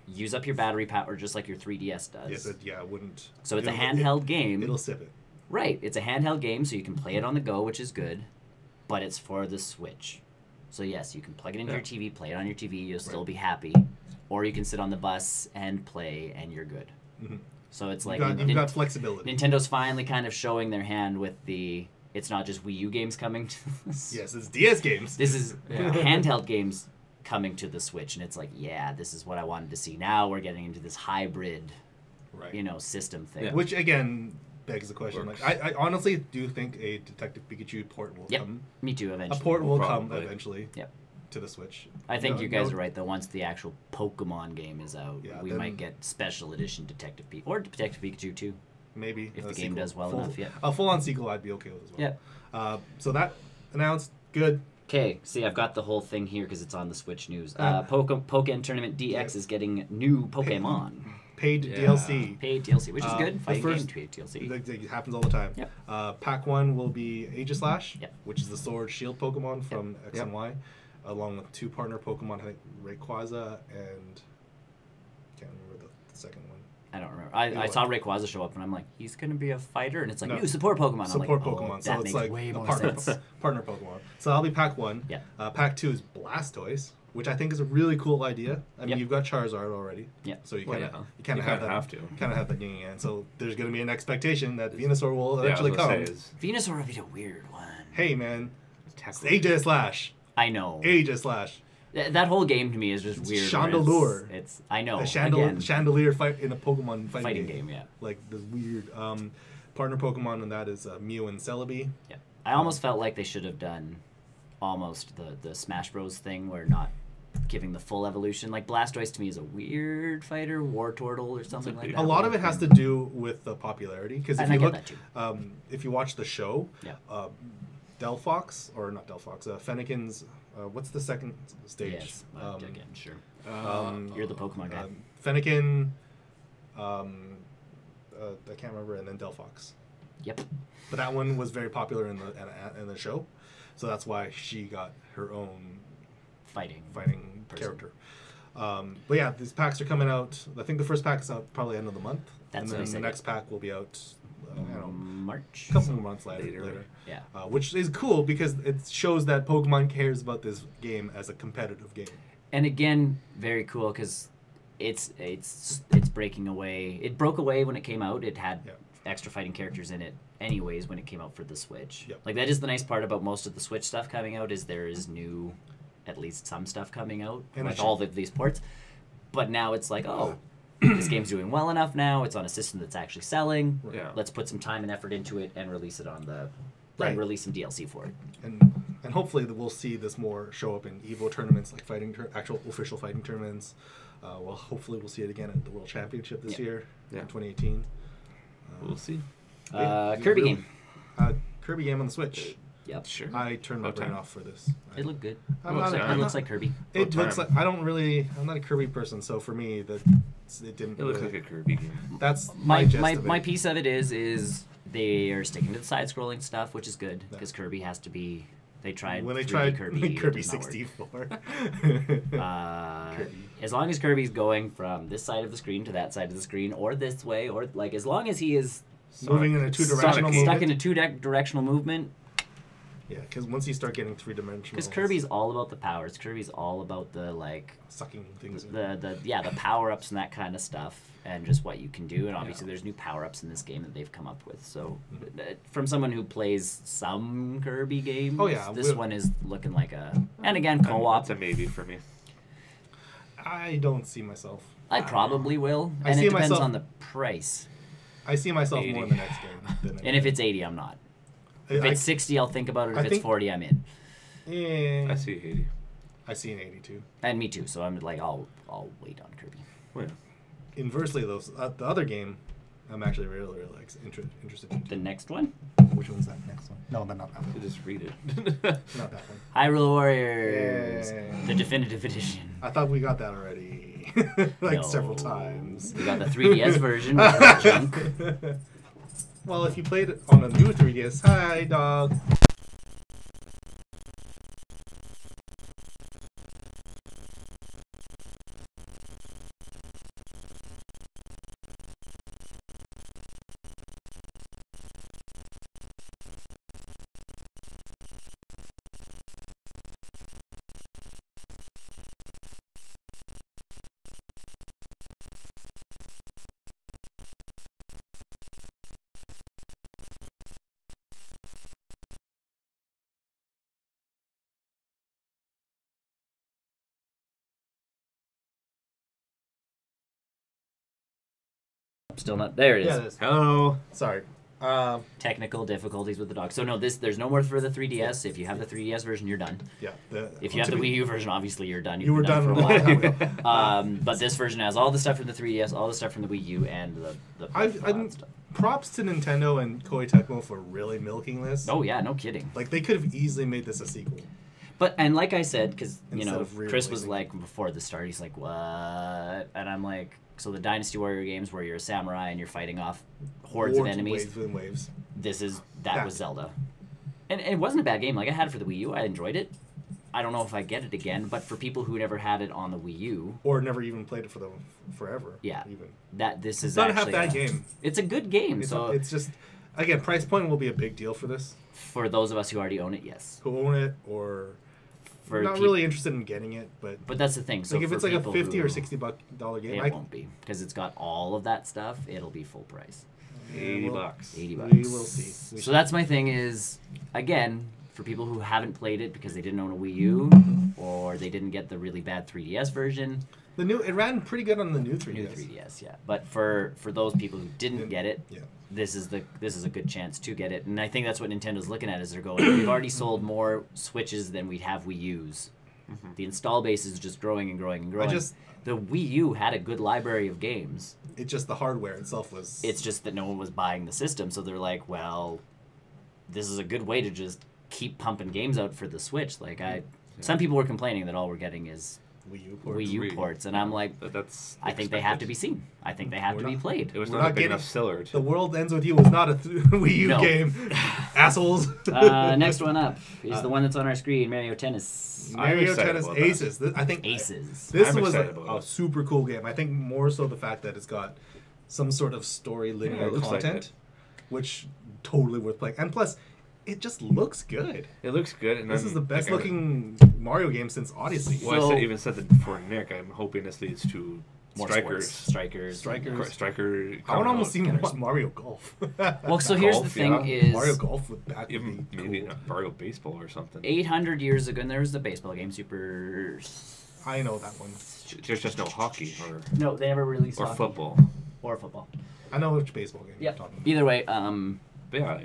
S2: use up your battery power just like your 3DS does.
S1: Yes, it wouldn't.
S2: So it's a handheld game.
S1: It'll sip it.
S2: Right, it's a handheld game, so you can play it on the go, which is good. But it's for the Switch. So yes, you can plug it into your TV, play it on your TV, you'll still be happy. Or you can sit on the bus and play, and you're good. Mm-hmm. So it's like...
S1: You've got flexibility.
S2: Nintendo's finally kind of showing their hand with the... It's not just Wii U games coming to this.
S1: Yes, it's DS games.
S2: This is handheld games coming to the Switch, and it's like, this is what I wanted to see. Now we're getting into this hybrid, system thing.
S1: Yeah. Which, again... begs the question. Like, I honestly do think a Detective Pikachu port will come.
S2: Me too, eventually.
S1: A port will come eventually to the Switch.
S2: I think you guys are right, though. Once the actual Pokemon game is out, we might get special edition Detective Pikachu. Or Detective Pikachu, too.
S1: Maybe.
S2: If the game does well enough,
S1: A full-on sequel I'd be okay with as well.
S2: Yeah.
S1: So that announced. Good.
S2: Okay, see, I've got the whole thing here because it's on the Switch news. Pokken Tournament DX is getting new Pokemon.
S1: Paid DLC.
S2: Paid DLC, which is good. Fighting game paid DLC.
S1: It happens all the time.
S2: Yep.
S1: Pack 1 will be Aegislash, which is the Sword Shield Pokemon from X and Y, along with 2 partner Pokemon, I think Rayquaza and... can't remember the second one.
S2: I don't remember. I saw Rayquaza show up, and I'm like, he's going to be a fighter? And it's like, new support Pokemon.
S1: Support Pokemon. So it's like
S2: way more
S1: partner,
S2: sense.
S1: partner Pokemon. So that'll be Pack 1.
S2: Yeah.
S1: Pack 2 is Blastoise, which I think is a really cool idea. I mean, you've got Charizard already.
S2: Yeah.
S1: So you kind of have that yin yang. So there's going to be an expectation that Venusaur will eventually come.
S2: Venusaur would be a weird one.
S1: Hey, man. It's Aegislash.
S2: I know.
S1: Aegislash.
S2: That whole game to me is just weird.
S1: Chandelure.
S2: It's I know.
S1: A chandelier fight in a Pokemon fighting game.
S2: Yeah.
S1: Like the weird partner Pokemon, and that is Mew and Celebi.
S2: Yeah. I almost felt like they should have done almost the Smash Bros thing where not giving the full evolution. Like Blastoise to me is a weird fighter, Wartortle or something like that.
S1: A lot of it has to do with the popularity, because if you look, if you watch the show, Delphox, or not Delphox, Fennekin's, what's the second stage?
S2: Yes, again, sure. You're the Pokemon guy.
S1: Fennekin, I can't remember, and then Delphox.
S2: Yep.
S1: But that one was very popular in the show, so that's why she got her own fighting character. But yeah, these packs are coming out. I think the first pack is out probably end of the month, and then the next pack will be out. I don't know,
S2: March,
S1: a couple more months later.
S2: Yeah.
S1: Which is cool because it shows that Pokemon cares about this game as a competitive game.
S2: And again, very cool because it's breaking away. It broke away when it came out. It had extra fighting characters in it anyways when it came out for the Switch. Yep. Like that is the nice part about most of the Switch stuff coming out is there is new, at least some stuff coming out with all of these ports. But now it's like, this game's doing well enough now. It's on a system that's actually selling.
S3: Yeah.
S2: Let's put some time and effort into it and release it on the and release some DLC for it.
S1: And hopefully we'll see this more show up in Evo tournaments, like actual official fighting tournaments. Well, hopefully we'll see it again at the World Championship this year in 2018.
S3: We'll see.
S2: Kirby game.
S1: Kirby game on the Switch.
S2: Yep.
S3: Sure.
S1: I turned my brain off for this.
S2: It looked good.
S1: It
S2: looks like Kirby.
S1: It looks like I'm not a Kirby person, so for me it didn't.
S3: It looks like a Kirby game.
S1: That's
S2: my piece of it is they are sticking to the side-scrolling stuff, which is good because Kirby has to be. They tried
S1: when they tried Kirby 64.
S2: As long as Kirby's going from this side of the screen to that side of the screen, or this way, or like as long as he is
S1: moving in a two-directional movement,
S2: stuck in a two-directional movement.
S1: Yeah, because once you start getting three-dimensional,
S2: because Kirby's all about the powers. Kirby's all about the
S1: sucking things.
S2: The power-ups and that kind of stuff, and just what you can do. And obviously, there's new power-ups in this game that they've come up with. So, from someone who plays some Kirby games, this one is looking like and again, co-op.
S3: It's a maybe for me.
S1: I don't see myself.
S2: I probably will, and it depends on the price.
S1: I see myself 80. More in the next game.
S2: And if it's 80, I'm not. If it's 60, I'll think about it. If it's 40, I'm in.
S1: Yeah.
S3: I see 80.
S1: I see an 82.
S2: And me too. So I'm like, I'll wait on Kirby.
S3: Well,
S1: inversely, though, the other game, I'm actually really interested in.
S2: The next one?
S1: Which one's that next one? No, but not that one.
S3: Just read it.
S1: Not that one.
S2: Hyrule Warriors, the definitive edition.
S1: I thought we got that already, several times.
S2: We got the 3DS version. Which was junk.
S1: Well, if you played it on a new 3DS, hi, dog.
S2: Still not there. It is.
S1: Yeah, it is.
S3: Hello.
S1: Sorry.
S2: Technical difficulties with the dock. So no, there's no more for the 3DS. If you have the 3DS version, you're done.
S1: Yeah.
S2: If you have the Wii U version, obviously you're done.
S1: You were done
S2: for a while. But this version has all the stuff from the 3DS, all the stuff from the Wii U, and the stuff.
S1: Props to Nintendo and Koei Tecmo for really milking this.
S2: Oh yeah, no kidding.
S1: Like they could have easily made this a sequel.
S2: And like I said, because Chris was
S1: re-releasing.
S2: like before the start, he's like, "What?" And I'm like, "So the Dynasty Warrior games where you're a samurai and you're fighting off hordes of enemies.
S1: Waves within waves.
S2: That was Zelda, and it wasn't a bad game. Like I had it for the Wii U, I enjoyed it. I don't know if I get it again, but for people who never had it on the Wii U
S1: or never even played it for forever,
S2: this is
S1: not
S2: actually
S1: a half bad game.
S2: It's a good game.
S1: It's just again, price point will be a big deal for this.
S2: For those of us who already own it, yes.
S1: Who own it or. Not really interested in getting it, but
S2: that's the thing. So
S1: if it's like a $50 or $60 game,
S2: it won't be because it's got all of that stuff. It'll be full price.
S3: $80.
S2: $80.
S1: We will see.
S2: So that's my thing. Is again for people who haven't played it because they didn't own a Wii U or they didn't get the really bad 3DS version.
S1: It ran pretty good on the new 3DS.
S2: New 3DS, yeah. But for those people who didn't get it, this is a good chance to get it. And I think that's what Nintendo's looking at is they're going, we've already sold more Switches than we'd have Wii U's. Mm-hmm. The install base is just growing and growing and growing. The Wii U had a good library of games.
S1: It's just the hardware itself was...
S2: It's just that no one was buying the system, so they're like, well, this is a good way to just keep pumping games out for the Switch. Like some people were complaining that all we're getting is Wii U ports, and I'm like, I think they have to be seen. I think they have to be played.
S3: It was not a big enough seller.
S1: The World Ends With You was not a Wii U game. Assholes.
S2: Next one up is the one that's on our screen, Mario Tennis.
S1: Mario Tennis Aces. I think
S2: Aces.
S1: This was a super cool game. I think more so the fact that it's got some sort of story linear content, which totally worth playing. And plus, it just looks good.
S3: It looks good. And
S1: this is the best looking Mario game since Odyssey.
S3: Well, I even said that before Nick. I'm hoping this leads to
S2: more
S3: strikers.
S1: Striker. I would almost see Mario Golf.
S2: Well, so here's the thing: is
S1: Mario Golf would
S3: maybe Mario Baseball or something.
S2: 800 years ago, and there was the baseball game, Super
S1: I know that one.
S3: There's just no hockey
S2: No, they never released
S3: or
S2: hockey.
S3: football.
S2: Or football.
S1: I know which baseball game
S2: Yeah.
S1: you're talking about.
S2: Either way,
S3: But yeah,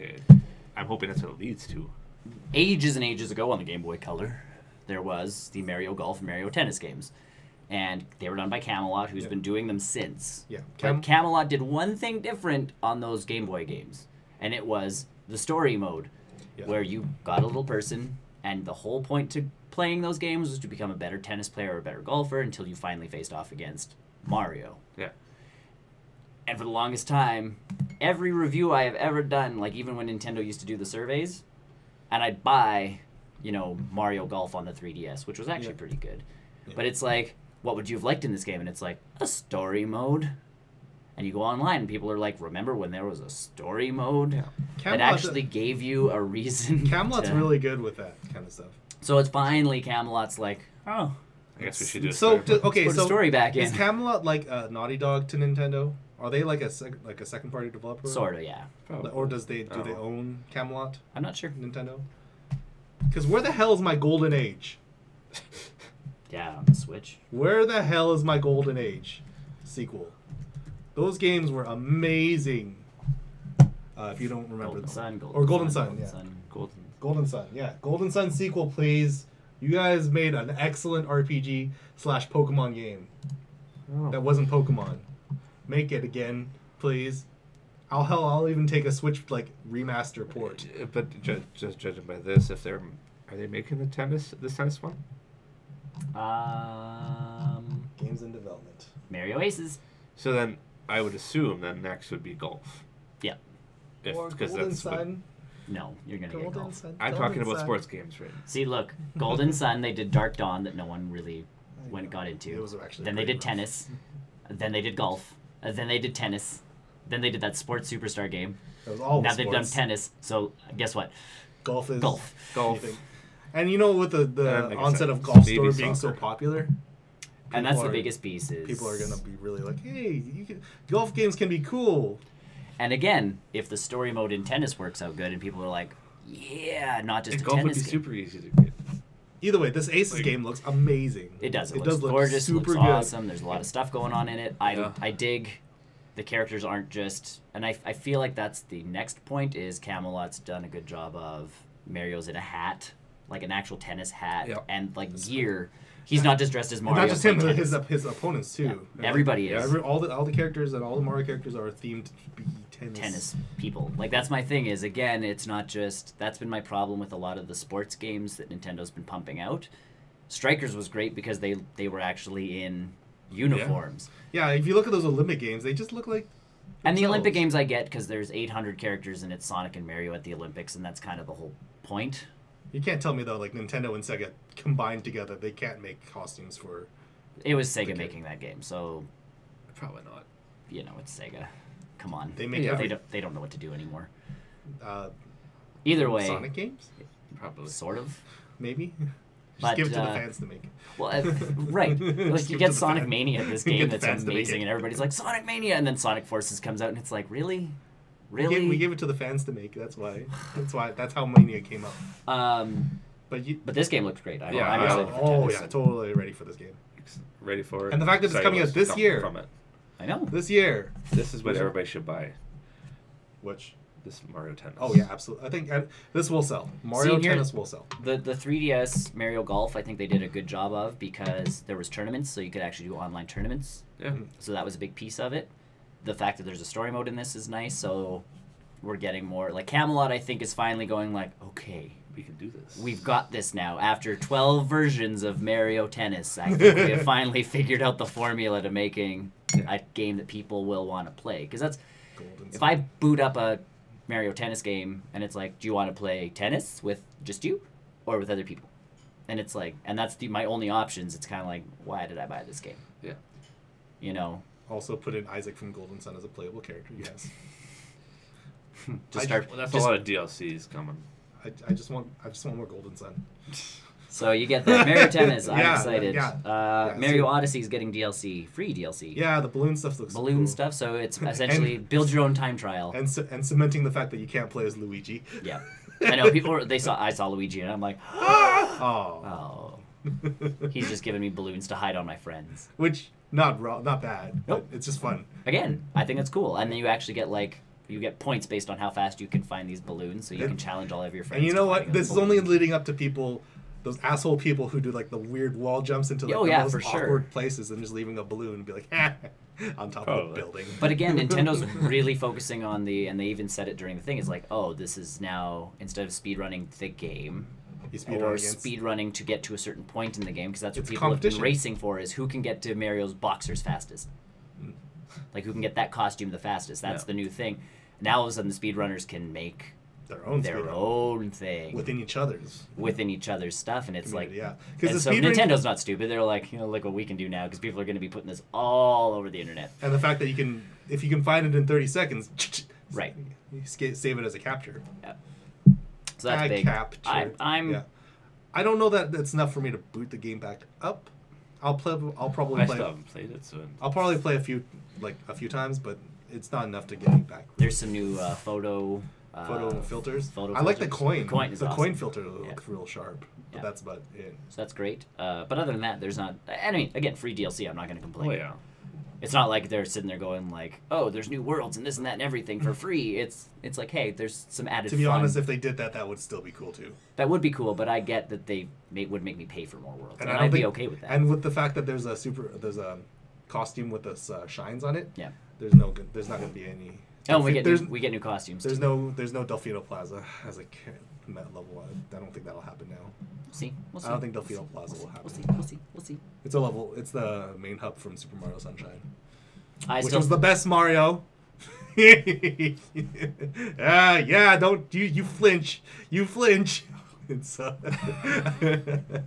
S3: I'm hoping that's what it leads to.
S2: ages and ages ago on the Game Boy Color, there was the Mario Golf and Mario Tennis games. And they were done by Camelot, who's been doing them since.
S1: Yeah.
S2: But Camelot did one thing different on those Game Boy games. And it was the story mode, where you got a little person, and the whole point to playing those games was to become a better tennis player or a better golfer until you finally faced off against Mario.
S3: Yeah.
S2: And for the longest time, every review I have ever done, like even when Nintendo used to do the surveys, and I'd buy, Mario Golf on the 3DS, which was actually pretty good. Yeah. But it's like, what would you have liked in this game? And it's like, a story mode. And you go online and people are like, remember when there was a story mode? Yeah. That actually gave you a reason.
S1: Camelot's really good with that kind of stuff.
S2: So it's finally Camelot's like, oh.
S3: I guess we should do a
S1: story.
S2: Put a story back in.
S1: Is Camelot like a Naughty Dog to Nintendo? Are they like a second party developer?
S2: Sort of, yeah.
S1: Probably. Or do they own Camelot?
S2: I'm not sure.
S1: Nintendo? Because where the hell is my Golden Age?
S2: Yeah, on the Switch.
S1: Where the hell is my Golden Age sequel? Those games were amazing. If you don't remember
S2: Golden
S1: them.
S2: Sun,
S1: Golden Sun, yeah. Golden Sun, yeah. Golden Sun sequel, please. You guys made an excellent RPG/Pokemon game. That wasn't Pokemon. Make it again, please. I'll even take a Switch remaster port.
S3: But just judging by this, are they making this tennis one?
S1: Games in development.
S2: Mario Aces.
S3: So then I would assume then next would be golf.
S2: Yeah.
S1: Or Golden Sun.
S2: No, you're gonna get golf.
S1: Sun.
S3: I'm talking about sports games, right?
S2: See, look, Golden Sun. They did Dark Dawn that no one really got into.
S1: It was actually
S2: then they did tennis. Then they did golf. Then they did tennis. Then they did that Sports Superstar game.
S1: That was all
S2: now
S1: sports.
S2: they've done tennis. So guess what?
S1: Golf is
S2: golf.
S1: And with the onset of Golf Store being so popular.
S2: And that's the biggest piece.
S1: People are gonna be really like, hey, golf games can be cool.
S2: And again, if the story mode in tennis works out good, and people are like, yeah, not just a
S3: golf
S2: tennis
S3: would be
S2: game.
S3: super easy to get.
S1: Either way, this Aces game looks amazing.
S2: It does. It
S1: does
S2: looks gorgeous.
S1: Super
S2: it looks
S1: good.
S2: awesome. There's a lot of stuff going on in it. I dig. The characters aren't just, and I feel like that's the next point. Is Camelot's done a good job of Mario's in a hat, like an actual tennis hat, and gear. He's not just dressed as Mario.
S1: And not just him, but his opponents too.
S2: Yeah. Everybody is.
S1: All the characters and all the Mario characters are themed to be
S2: tennis people. That's my thing. Is again, it's not just. That's been my problem with a lot of the sports games that Nintendo's been pumping out. Strikers was great because they were actually in uniforms.
S1: Yeah, if you look at those Olympic games, they just look like.
S2: And the Olympic games I get because there's 800 characters and it's Sonic and Mario at the Olympics, and that's kind of the whole point.
S1: You can't tell me though, Nintendo and Sega combined together, they can't make costumes for.
S2: It was Sega making that game, so.
S3: Probably not.
S2: It's Sega. Come on.
S1: They make.
S2: They don't know what to do anymore.
S1: Either
S2: way.
S1: Sonic games.
S3: Probably.
S2: Sort of.
S1: Maybe. Just give it to the fans to make.
S2: Well, right. You get Sonic Mania, this game that's amazing, and everybody's like, Sonic Mania! And then Sonic Forces comes out, and it's like, really? Really?
S1: We gave it to the fans to make. That's why. That's how Mania came up.
S2: But this game looks great. I'm
S1: excited totally ready for this game.
S3: Ready for it.
S1: And the fact that it's coming out this year.
S3: From it.
S2: I know.
S1: This year.
S3: This is what everybody should buy.
S1: Which?
S3: This Mario Tennis.
S1: Oh yeah, absolutely. I think this will sell. Mario Tennis will sell.
S2: The 3DS Mario Golf, I think they did a good job of because there was tournaments, so you could actually do online tournaments.
S3: Yeah.
S2: So that was a big piece of it. The fact that there's a story mode in this is nice, so we're getting more. Camelot, I think, is finally going okay,
S3: we can do this.
S2: We've got this now. After 12 versions of Mario Tennis, I think we have finally figured out the formula to making a game that people will want to play. Because that's... If I boot up a Mario Tennis game and it's like, do you want to play tennis with just you or with other people? And it's like, and that's my only options. It's kind of like, why did I buy this game?
S3: Yeah.
S1: Also put in Isaac from Golden Sun as a playable character, yes.
S3: That's a lot of DLCs coming.
S1: I just want more Golden Sun.
S2: So you get that. Mario Tennis, I'm excited.
S1: Yeah.
S2: Mario Odyssey is getting DLC, free DLC.
S1: Yeah, the balloon stuff looks cool.
S2: Stuff, so it's essentially build your own time trial.
S1: And cementing the fact that you can't play as Luigi.
S2: Yeah. I know, I saw Luigi and I'm like,
S1: oh.
S2: He's just giving me balloons to hide on my friends.
S1: Which, not bad.
S2: Nope.
S1: But it's just fun.
S2: Again, I think it's cool. And then you actually get, like, you get points based on how fast you can find these balloons, so you can challenge all of your friends.
S1: And you know what? This is only
S2: balloons.
S1: leading up to people, those asshole people who do, like, the weird wall jumps into, like, the most awkward places and just leaving a balloon and be like, on top of a building.
S2: But again, Nintendo's really focusing on and they even said it during the thing, is like, oh, this is now, instead of speedrunning the game, or speedrunning to get to a certain point in the game, because that's what people have been racing for, is who can get to Mario's boxers fastest. Like, who can get that costume the fastest. That's the new thing. Now, all of a sudden, the speedrunners can make their own thing.
S1: Within each other's
S2: stuff, and it's like...
S1: Yeah.
S2: And so Nintendo's not stupid. They're like, look what we can do now, because people are going to be putting this all over the internet.
S1: And the fact that if you can find it in 30 seconds,
S2: right,
S1: you save it as a capture.
S2: Yeah. So that's big.
S1: Capture. I don't know that that's enough for me to boot the game back up. I'll probably play.
S3: I still haven't played it, so
S1: I'll probably play a few times, but it's not enough to get me back.
S2: There's some new photo
S1: filters.
S2: I
S1: like the coin.
S2: The
S1: coin awesome. Filter looks real sharp, but that's about it.
S2: So that's great. But other than that, there's not. I mean, again, free DLC. I'm not going to complain.
S3: Oh yeah.
S2: It's not like they're sitting there going like, oh, there's new worlds and this and that and everything for free. It's like, hey, there's some added fun.
S1: To be honest, if they did that, that would still be cool too.
S2: That would be cool, but I get that they would make me pay for more worlds, and I'd be okay with that.
S1: And with the fact that there's a costume with this shines on it.
S2: Yeah.
S1: There's not going to be any.
S2: Oh, we get new costumes.
S1: There's no Delfino Plaza as a level. I don't think that'll happen now.
S2: We'll see.
S1: I don't think Delfino Plaza will happen.
S2: We'll see.
S1: It's a level. It's the main hub from Super Mario Sunshine, which
S2: was
S1: the best Mario. Yeah. Don't you flinch? You flinch.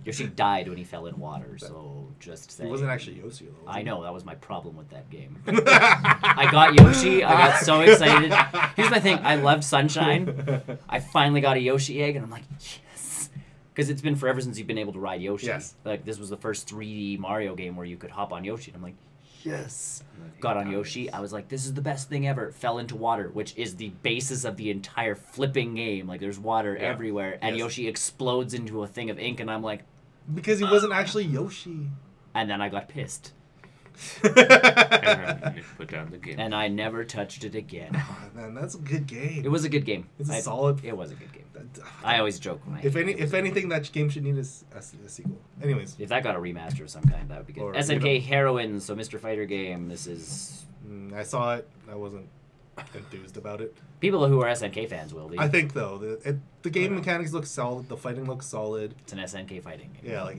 S2: Yoshi died when he fell in water, so just saying.
S1: It wasn't actually Yoshi, though.
S2: I know, that was my problem with that game. I got Yoshi, I got so excited. Here's my thing, I loved Sunshine. I finally got a Yoshi egg, and I'm like, yes! Because it's been forever since you've been able to ride Yoshi.
S1: Yes.
S2: Like, this was the first 3D Mario game where you could hop on Yoshi, and I'm like, yes! Got on Yoshi, I was like, this is the best thing ever. Fell into water, which is the basis of the entire flipping game. Like, there's water everywhere, and Yoshi explodes into a thing of ink, and I'm like...
S1: Because he wasn't actually Yoshi.
S2: And then I got pissed.
S3: And put down the game.
S2: And I never touched it again.
S1: Oh, man, that's a good game.
S2: It was a good game.
S1: It's solid...
S2: It was a good game. I always joke when
S1: If anything, that game should need a sequel. Anyways.
S2: If that got a remaster of some kind, that would be good. SNK Heroines, so Mr. Fighter game. This is...
S1: I saw it. I wasn't enthused about it.
S2: People who are SNK fans will be.
S1: I think, though, the game mechanics look solid. The fighting looks solid.
S2: It's an SNK fighting game.
S1: Yeah, like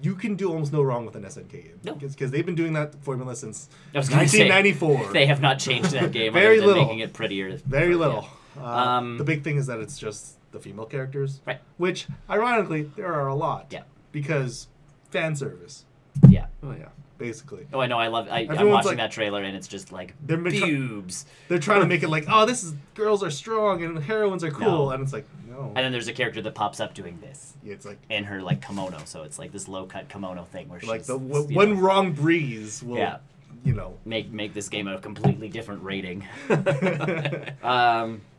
S1: you can do almost no wrong with an SNK game.
S2: No.
S1: Because they've been doing that formula since
S2: 1994. They have not changed that game
S1: Very little.
S2: Making it prettier.
S1: Very little. The big thing is that it's just the female characters.
S2: Right.
S1: Which, ironically, there are a lot.
S2: Yeah.
S1: Because fan service.
S2: Yeah.
S3: Oh, yeah.
S1: Basically.
S2: Oh, I know. I'm watching that trailer, and it's just like boobs.
S1: They're trying to make it like, oh, girls are strong and heroines are cool.
S2: No.
S1: And it's like, no.
S2: And then there's a character that pops up doing this.
S1: Yeah, it's like...
S2: In her, like, kimono. So it's like this low-cut kimono thing where she's...
S1: Like, one wrong breeze will...
S2: Yeah.
S1: You know,
S2: make this game a completely different rating.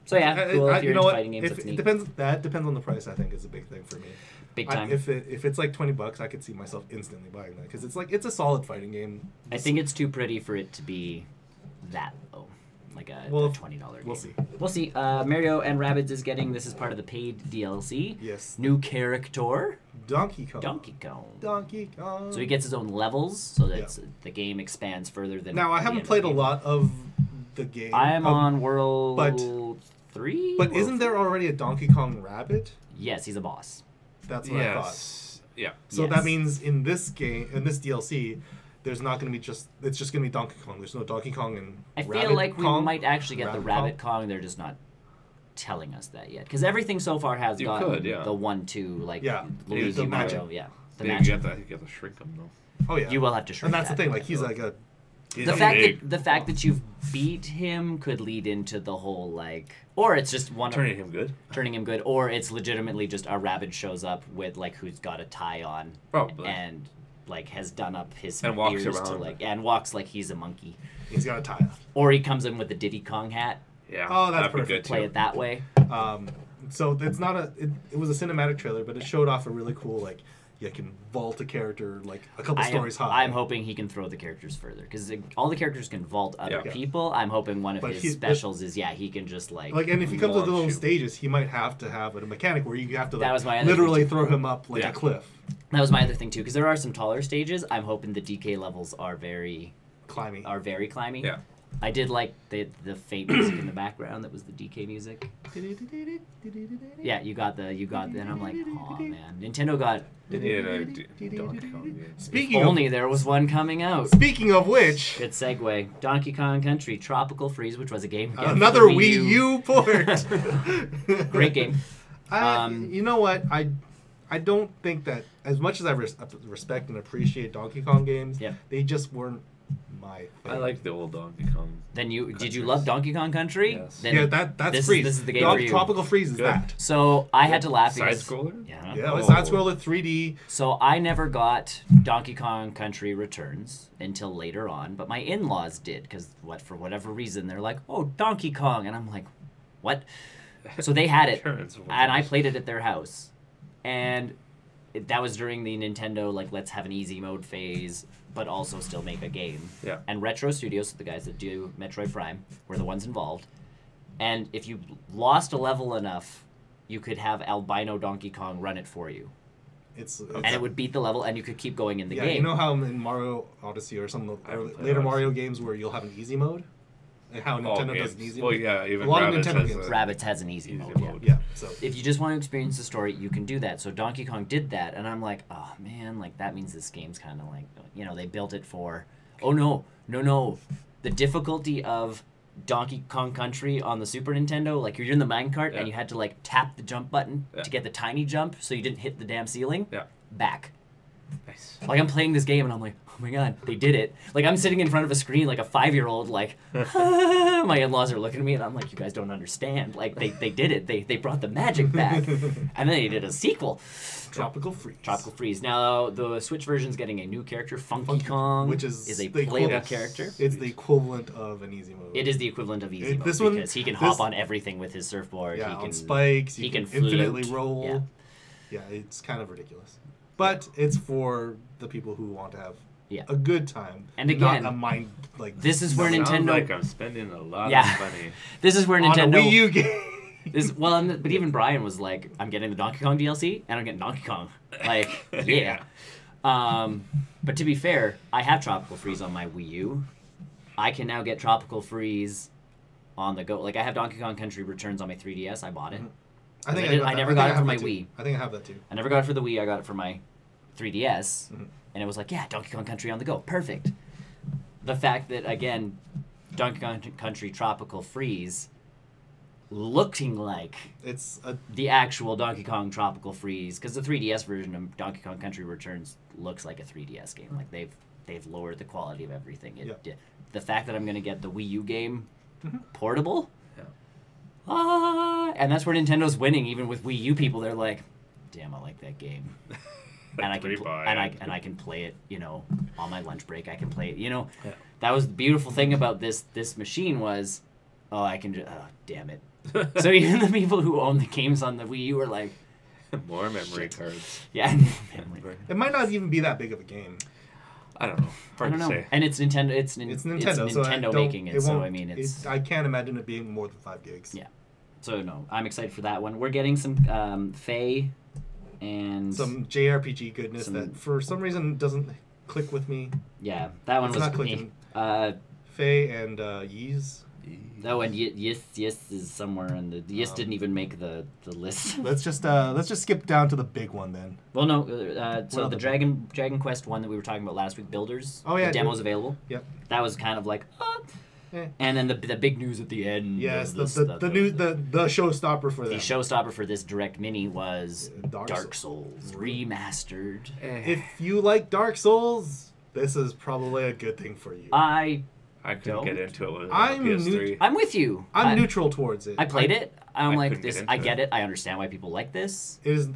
S2: So yeah, cool. If you're into fighting games, that's neat.
S1: That depends on the price. I think is a big thing for me.
S2: Big time.
S1: If it's like $20, I could see myself instantly buying that because it's a solid fighting game.
S2: I think it's too pretty for it to be that low, like a $20 game.
S1: We'll see.
S2: We'll see. Mario and Rabbids is getting this is part of the paid DLC.
S1: Yes.
S2: New character.
S1: Donkey Kong.
S2: So he gets his own levels, so that the game expands further than.
S1: Now I haven't played a lot of the game.
S2: I am on World 3.
S1: But isn't there already a Donkey Kong Rabbit?
S2: Yes, he's a boss.
S1: That's what I thought.
S3: Yeah.
S1: So that means in this game, in this DLC, there's not going to be it's just going to be Donkey Kong. There's no Donkey Kong and
S2: I feel like we might actually get the Rabbit Kong. They're just not telling us that yet because everything so far has the 1-2 like Luigi, Mario, the
S3: matchup. You have to shrink them though.
S1: Oh yeah,
S2: you will have to shrink.
S1: And that's the thing. Like he's like a.
S2: The fact that you've beat him could lead into the whole like, or it's just
S3: turning him good,
S2: or it's legitimately just a rabbit shows up with like who's got a tie on,
S3: probably,
S2: and like has done up his
S3: and walks
S2: ears
S3: around
S2: to like and walks like he's a monkey.
S1: He's got a tie on.
S2: Or he comes in with the Diddy Kong hat.
S3: Yeah.
S1: Oh, that's
S3: perfect.
S1: Be
S3: good
S2: Play it that way.
S1: So it's not it was a cinematic trailer, but it showed off a really cool like You can vault a character like a couple stories high.
S2: I'm hoping he can throw the characters further because all the characters can vault other people. I'm hoping one of his specials is he can just like
S1: and if he comes with the little stages, he might have to have a mechanic where you have to
S2: literally
S1: throw him up like a cliff.
S2: That was my other thing too, because there are some taller stages. I'm hoping the DK levels are very climby.
S3: Yeah.
S2: I did like the Fate music in the background. That was the DK music. Yeah, you got and I'm like, oh man, Nintendo got.
S3: Donkey Kong game.
S2: If only there was one coming out.
S1: Speaking of which,
S2: good segue. Donkey Kong Country Tropical Freeze, which was a game.
S1: Another Wii U port.
S2: Great game.
S1: You know what? I don't think that as much as I respect and appreciate Donkey Kong games, they just weren't my thing.
S3: I like the old Donkey Kong.
S2: Then did you love Donkey Kong Country?
S3: Yes.
S2: Then
S1: that's Freeze.
S2: This is the game for you.
S1: Tropical Freeze is that.
S2: So I had to laugh.
S3: Side scroller?
S1: Yeah, it was side scroller 3D.
S2: So I never got Donkey Kong Country Returns until later on, but my in-laws did because for whatever reason they're like, oh, Donkey Kong, and I'm like, what? So they had it, and I played it at their house, and that was during the Nintendo let's have an easy mode phase, but also still make a game.
S3: Yeah.
S2: And Retro Studios, the guys that do Metroid Prime, were the ones involved. And if you lost a level enough, you could have albino Donkey Kong run it for you. And it would beat the level, and you could keep going in the game.
S1: Yeah, you know how in Mario Odyssey or some of the later Mario games where you'll have an easy mode? And how Nintendo does an easy mode?
S3: Well, yeah, even
S1: a lot of Nintendo games.
S2: Rabbids has an easy mode.
S1: Yeah, so
S2: if you just want to experience the story, you can do that. So Donkey Kong did that, and I'm like, oh man, that means this game's kind of they built it for. Oh no, the difficulty of Donkey Kong Country on the Super Nintendo, you're in the minecart and you had to tap the jump button to get the tiny jump, so you didn't hit the damn ceiling.
S3: Yeah.
S2: Back.
S3: Nice.
S2: I'm playing this game and I'm like, oh my god, they did it. I'm sitting in front of a screen like a 5-year-old, my in-laws are looking at me and I'm like, you guys don't understand. They did it. They brought the magic back. And then they did a sequel.
S1: Tropical Freeze.
S2: Tropical Freeze. Now the Switch version's getting a new character, Funky Kong,
S1: which is
S2: a playable character.
S1: It's the equivalent of an easy mode.
S2: It is the equivalent of easy mode because he can hop on everything with his surfboard.
S1: Yeah,
S2: he can,
S1: on spikes. He can infinitely roll.
S2: Yeah,
S1: it's kind of ridiculous. But it's for the people who want to have a good time.
S2: And again,
S1: not a mind
S2: this is where Nintendo.
S3: I'm spending a lot of money.
S2: This is where Nintendo.
S1: On a Wii U game.
S2: But even Brian was like, I'm getting the Donkey Kong DLC and I'm getting Donkey Kong. Yeah. But to be fair, I have Tropical Freeze on my Wii U. I can now get Tropical Freeze on the go. I have Donkey Kong Country Returns on my 3DS. I bought it. I never got it for my Wii.
S1: I think I have that too.
S2: I never got it for the Wii. I got it for my 3DS, and it was Donkey Kong Country on the go, perfect. The fact that again, Donkey Kong Country Tropical Freeze, looking like the actual Donkey Kong Tropical Freeze, because the 3DS version of Donkey Kong Country Returns looks like a 3DS game. They've lowered the quality of everything. The fact that I'm going to get the Wii U game portable. And that's where Nintendo's winning. Even with Wii U people, they're like, "Damn, I like that game," and I can play it. On my lunch break, I can play it. That was the beautiful thing about this machine was, I can just, damn it. So even the people who own the games on the Wii U are like,
S3: more memory cards.
S2: Yeah,
S1: it might not even be that big of a game.
S3: I don't know. Hard to say.
S2: And it's Nintendo. It's
S1: Nintendo.
S2: Nintendo making it. So I mean,
S1: I can't imagine it being more than 5 gigs.
S2: Yeah. So no, I'm excited for that one. We're getting some Faye and
S1: some JRPG goodness that for some reason doesn't click with me.
S2: Yeah, that one was
S1: not clicking. Faye and Ys.
S2: Oh, and Yes is somewhere, and the Yes didn't even make the list.
S1: Let's just skip down to the big one then.
S2: Well, no. So the Dragon Quest one that we were talking about last week, Builders.
S1: Oh yeah,
S2: the demo's available.
S1: Yep.
S2: That was kind of like. And then the big news at the end.
S1: Yes, the showstopper for that.
S2: The showstopper for this Direct Mini was Dark Souls Remastered.
S1: If you like Dark Souls, this is probably a good thing for you.
S3: I couldn't get into it with PS3.
S2: I'm with you.
S1: I'm neutral towards it.
S2: I played it. I'm like this. I get it. I understand why people like this.
S1: It's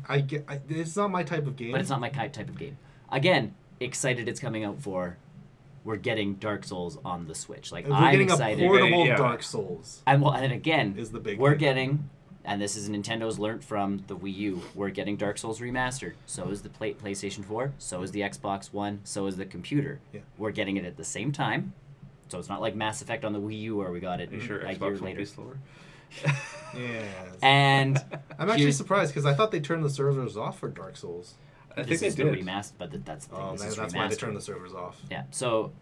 S1: not my type of game.
S2: But it's not my type of game. Again, excited it's coming out for. We're getting Dark Souls on the Switch.
S1: I'm getting excited. A portable Dark Souls.
S2: And again,
S1: is the big
S2: we're
S1: thing.
S2: getting and this is Nintendo's learned from the Wii U. We're getting Dark Souls remastered. So is the PlayStation 4. So is the Xbox One. So is the computer.
S1: Yeah.
S2: We're getting it at the same time. So it's not like Mass Effect on the Wii U where we got it a year later.
S3: Slower?
S1: Yeah.
S2: And
S1: I'm actually surprised because I thought they turned the servers off for Dark Souls.
S3: I think they did.
S2: Remastered, but that's the thing.
S1: Oh, that's why they turned the servers off.
S2: Yeah. So,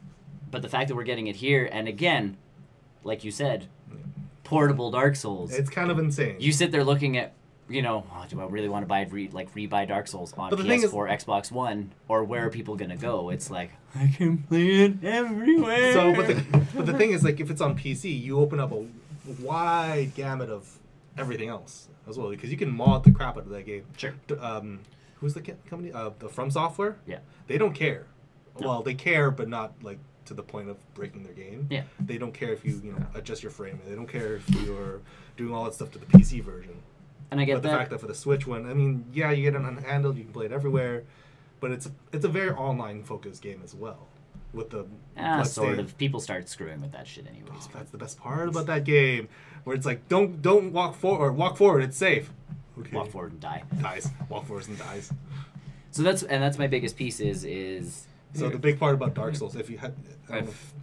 S2: but the fact that we're getting it here, and again, like you said, portable Dark Souls.
S1: It's kind of insane.
S2: You sit there looking at, do I really want to rebuy Dark Souls on PS4, Xbox One, or where are people gonna go? It's like I can play it everywhere.
S1: So, but the thing is, like, if it's on PC, you open up a wide gamut of everything else as well, because you can mod the crap out of that game.
S2: Sure.
S1: Who's the company? The From Software.
S2: Yeah.
S1: They don't care.
S2: No.
S1: Well, they care, but not like to the point of breaking their game.
S2: Yeah.
S1: They don't care if you adjust your frame. They don't care if you're doing all that stuff to the PC version.
S2: And I get
S1: but the fact that for the Switch one, I mean, yeah, you get it on handheld, you can play it everywhere, but it's a very online focused game as well. With the
S2: sort of people start screwing with that shit anyways.
S1: That's the best part about that game, where it's like don't walk forward, walk forward, it's safe. Okay.
S2: Walk forward and die.
S1: Dies. Walk forward and dies.
S2: So that's my biggest piece is.
S1: So the big part about Dark Souls, if you have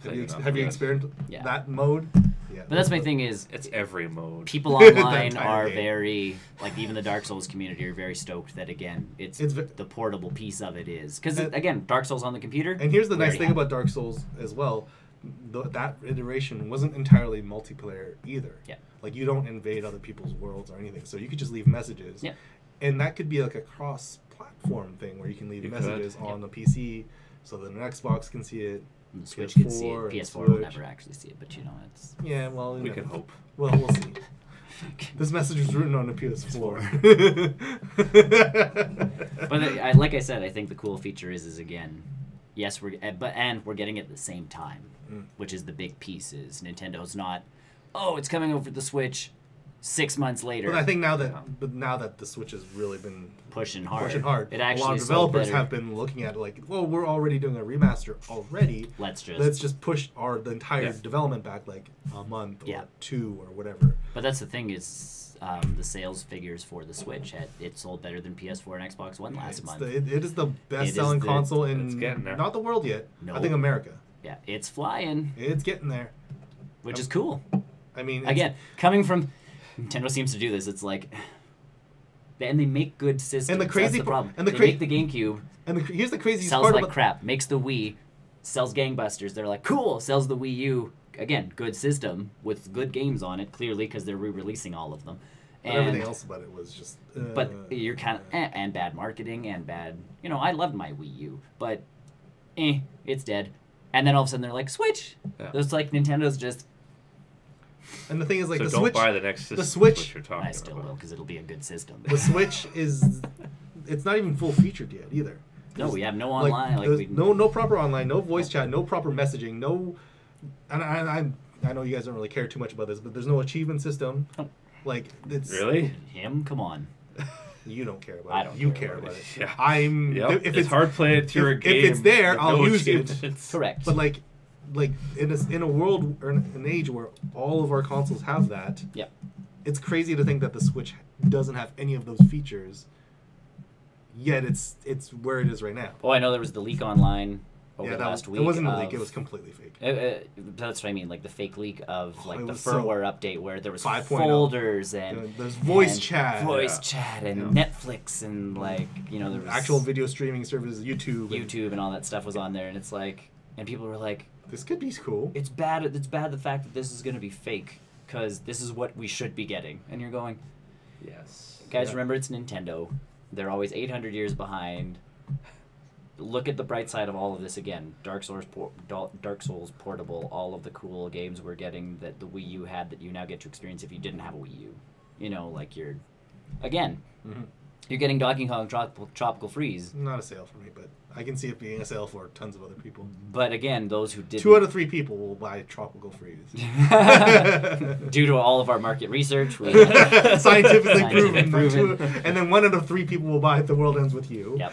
S1: you experienced that mode? Yeah.
S2: But that's my thing is
S3: it's every mode.
S2: People online are
S1: game.
S2: very even the Dark Souls community are very stoked that again it's the portable piece of it is because again Dark Souls on the computer.
S1: And here's the nice thing about Dark Souls as well, that iteration wasn't entirely multiplayer either.
S2: Yeah.
S1: Like you don't invade other people's worlds or anything, so you could just leave messages.
S2: Yeah.
S1: And that could be like a cross-platform thing where you can leave messages on the PC, so that an Xbox can see it.
S2: And the Switch can see it. PS4 will never actually see it, but it's...
S1: Yeah, well...
S3: We can hope.
S1: Well, we'll see. This message was written on a PS4.
S2: But like I said, I think the cool feature is again, yes, we're getting it at the same time, which is the big piece is Nintendo's not, it's coming over the Switch 6 months later.
S1: But I think now that the Switch has really been
S2: pushing hard,
S1: it actually a lot of developers have been looking at it like, well, we're already doing a remaster already. Let's just push the entire development back like a month or 2 or whatever.
S2: But that's the thing is the sales figures for the Switch it sold better than PS4 and Xbox One last month.
S1: It is the best-selling console in not the world yet. No. I think America.
S2: Yeah, it's flying.
S1: It's getting there,
S2: which is cool.
S1: I mean,
S2: again, coming from Nintendo seems to do this. It's like, and they make good systems.
S1: And the crazy
S2: That's the problem.
S1: And
S2: they make the GameCube.
S1: And here's the craziest
S2: part.
S1: Sells
S2: like crap. Makes the Wii. Sells gangbusters. They're like, cool. Sells the Wii U. Again, good system with good games on it. Clearly, because they're re-releasing all of them.
S1: And everything else about it was just.
S2: But you're kind of and bad marketing and bad. I loved my Wii U, but it's dead. And then all of a sudden they're like, Switch. Yeah. It's like Nintendo's just.
S1: And the thing is, like, the
S3: don't
S1: Switch.
S3: Buy the next system.
S1: The Switch.
S3: You're talking
S2: I still will because it'll be a good system.
S1: The Switch is. It's not even full featured yet either.
S2: No, we have no online.
S1: No proper online. No voice chat. No proper messaging. No. And I know you guys don't really care too much about this, but there's no achievement system.
S2: Oh.
S1: Like it's
S3: really
S2: him. Come on.
S1: You don't care about it.
S2: I don't.
S1: You care about it.
S3: Yeah.
S1: If
S3: it's hard playing through a game.
S1: If it's there, I'll use it.
S2: Correct.
S1: But like in a world or an age where all of our consoles have that, it's crazy to think that the Switch doesn't have any of those features. Yet it's where it is right now.
S2: Oh, I know there was the leak online over last week.
S1: It wasn't a leak; it was completely fake.
S2: That's what I mean, like the fake leak of the firmware update where there was
S1: 5.0
S2: folders and
S1: there's voice chat,
S2: and Netflix and there was
S1: actual video streaming services,
S2: YouTube and all that stuff was on there, and it's like, and people were like,
S1: this could be cool.
S2: It's bad. It's bad the fact that this is going to be fake because this is what we should be getting, and you're going,
S3: yes,
S2: guys. Remember, it's Nintendo. They're always 800 years behind. Look at the bright side of all of this again. Dark Souls Portable, all of the cool games we're getting that the Wii U had that you now get to experience if you didn't have a Wii U. You're getting Donkey Kong Tropical Freeze.
S1: Not a sale for me, but I can see it being a sale for tons of other people.
S2: But again, those who didn't...
S1: 2 out of 3 people will buy Tropical Freeze.
S2: Due to all of our market research.
S1: Scientifically proven. And then 1 out of 3 people will buy The World Ends With You.
S2: Yep.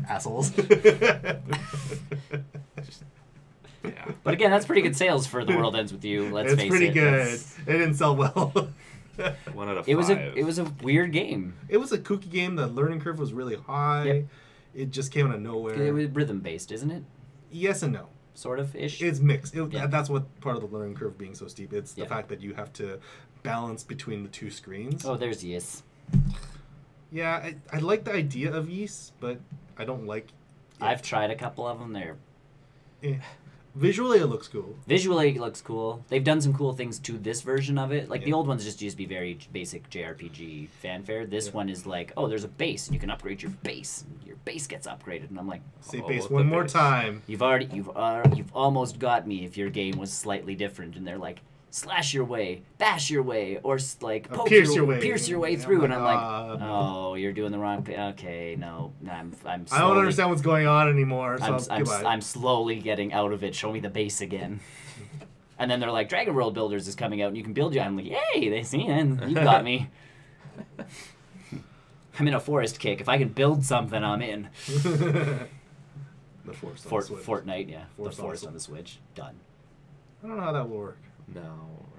S1: Assholes.
S2: But again, that's pretty good sales for The World Ends With You. Let's face it.
S1: It's pretty good. It didn't sell well.
S3: 1 out of 5.
S2: It was a weird game.
S1: It was a kooky game. The learning curve was really high.
S2: Yep.
S1: It just came out of nowhere.
S2: It was rhythm based, isn't it?
S1: Yes and no.
S2: Sort of ish.
S1: It's mixed.
S2: Yeah.
S1: That's what part of the learning curve being so steep. It's the
S2: Yeah.
S1: fact that you have to balance between the two screens.
S2: Oh, there's yes.
S1: Yeah, I like the idea of Ys, but I don't like.
S2: I've tried a couple of them. They're
S1: Visually, it looks cool.
S2: visually it looks cool. They've done some cool things to this version of it. Like the
S1: Yeah.
S2: old ones just used to be very basic JRPG fanfare. This one is like, oh, there's a base and you can upgrade your base. And your base gets upgraded, and I'm like,
S1: Say
S3: Oh,
S1: base
S3: with
S1: one
S3: the
S1: more
S3: base.
S1: time.
S2: you've almost got me if your game was slightly different. And they're like, slash your way, bash your way, or like poke
S1: pierce your way.
S2: pierce your way
S1: Yeah,
S2: through.
S1: I'm
S2: And I'm
S1: like,
S2: like, oh, you're doing the wrong. Okay, no, I'm.
S1: I don't
S2: slowly-
S1: understand what's going on anymore. So goodbye.
S2: I'm slowly getting out of it. Show me the base again. And then they're like, Dragon World Builders is coming out, and you can build your. I'm like, yay! They see it. You got me. I'm in a forest kick. If I can build something, I'm in.
S1: The force. on the Switch.
S2: Fortnite, yeah.
S1: Force
S2: The
S1: on
S2: forest
S1: the
S2: on the Switch. Done.
S1: I don't know how that will work.
S3: No.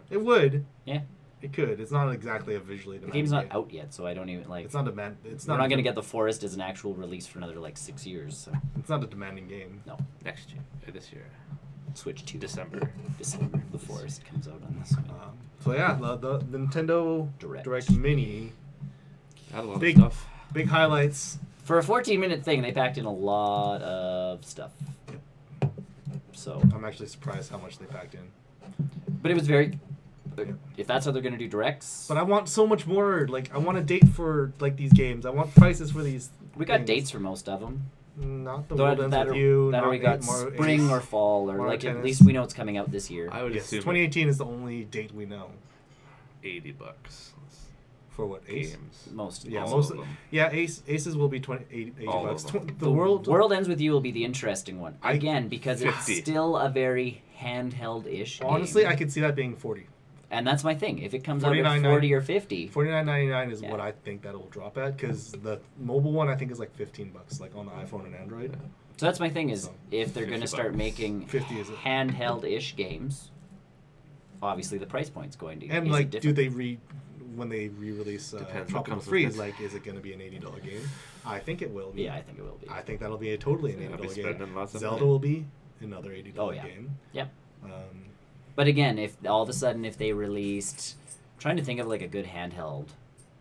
S1: It would.
S2: Yeah.
S1: It could. It's not exactly a visually
S2: The
S1: demanding
S2: game's not
S1: game.
S2: out yet, so I don't even like.
S1: It's not demand. It's
S2: We're
S1: not.
S2: not going to get the forest as an actual release for another like 6 years. So
S1: It's not a demanding game.
S2: no,
S3: Next year. This year.
S2: Switch 2.
S3: December.
S2: December. The forest comes out on this one.
S1: So yeah, the Nintendo
S2: Direct.
S1: Mini,
S3: Had a lot
S1: Big-
S3: of stuff.
S1: big highlights.
S2: For a 14-minute thing, they packed in a lot of stuff. So,
S1: I'm actually surprised how much they packed in.
S2: but it was very. If that's how they're gonna do directs,
S1: But I want so much more. Like I want a date for like these games. I want prices for these.
S2: we got
S1: things.
S2: dates for most of them.
S1: Not the
S2: That,
S1: World Ends
S2: that,
S1: With
S2: or,
S1: You.
S2: that or
S1: not
S2: we got
S1: Mario
S2: spring
S1: Ace.
S2: or fall, or
S1: Mario
S2: like
S1: Tennis.
S2: at least we know it's coming out this year.
S3: I would
S1: Yes,
S3: assume
S1: 2018 is the only date we know.
S3: $80
S1: For what? Ace?
S3: games.
S2: Most.
S1: Yeah,
S3: All
S1: most.
S3: of them.
S1: Yeah, Aces will be 80
S3: All of
S1: bucks.
S3: them.
S1: The World.
S2: World Ends With You will be the interesting one again because
S3: 50.
S2: it's still a very handheld-ish.
S1: Honestly,
S2: game.
S1: I could see that being 40.
S2: And that's my thing. If it comes out at
S1: 49.9
S2: 40 or 50,
S1: $49.99 is
S2: Yeah.
S1: what I think that will drop at because the mobile one I think is like 15 bucks, like on the iPhone and Android.
S2: so that's my thing is
S1: So,
S2: if they're going to
S3: 50
S2: start
S3: bucks.
S2: making
S1: 50 is it?
S2: handheld-ish games, obviously the price point's going to
S1: And
S2: is
S1: like, do
S2: different.
S1: they when they re-release
S3: Depends what
S1: Tropical
S3: comes with
S1: Freeze?
S3: it.
S1: Like, is it going to be an $80 game? I think it will be.
S2: Yeah, I think it will be.
S1: I think that'll be totally an
S3: Yeah, I'll be
S1: $80
S3: spending
S1: game.
S3: lots of
S1: Zelda
S3: money.
S1: will be another $80
S2: Oh, yeah.
S1: game.
S2: Yep.
S1: Um,
S2: But again, if all of a sudden if they released, I'm trying to think of like a good handheld,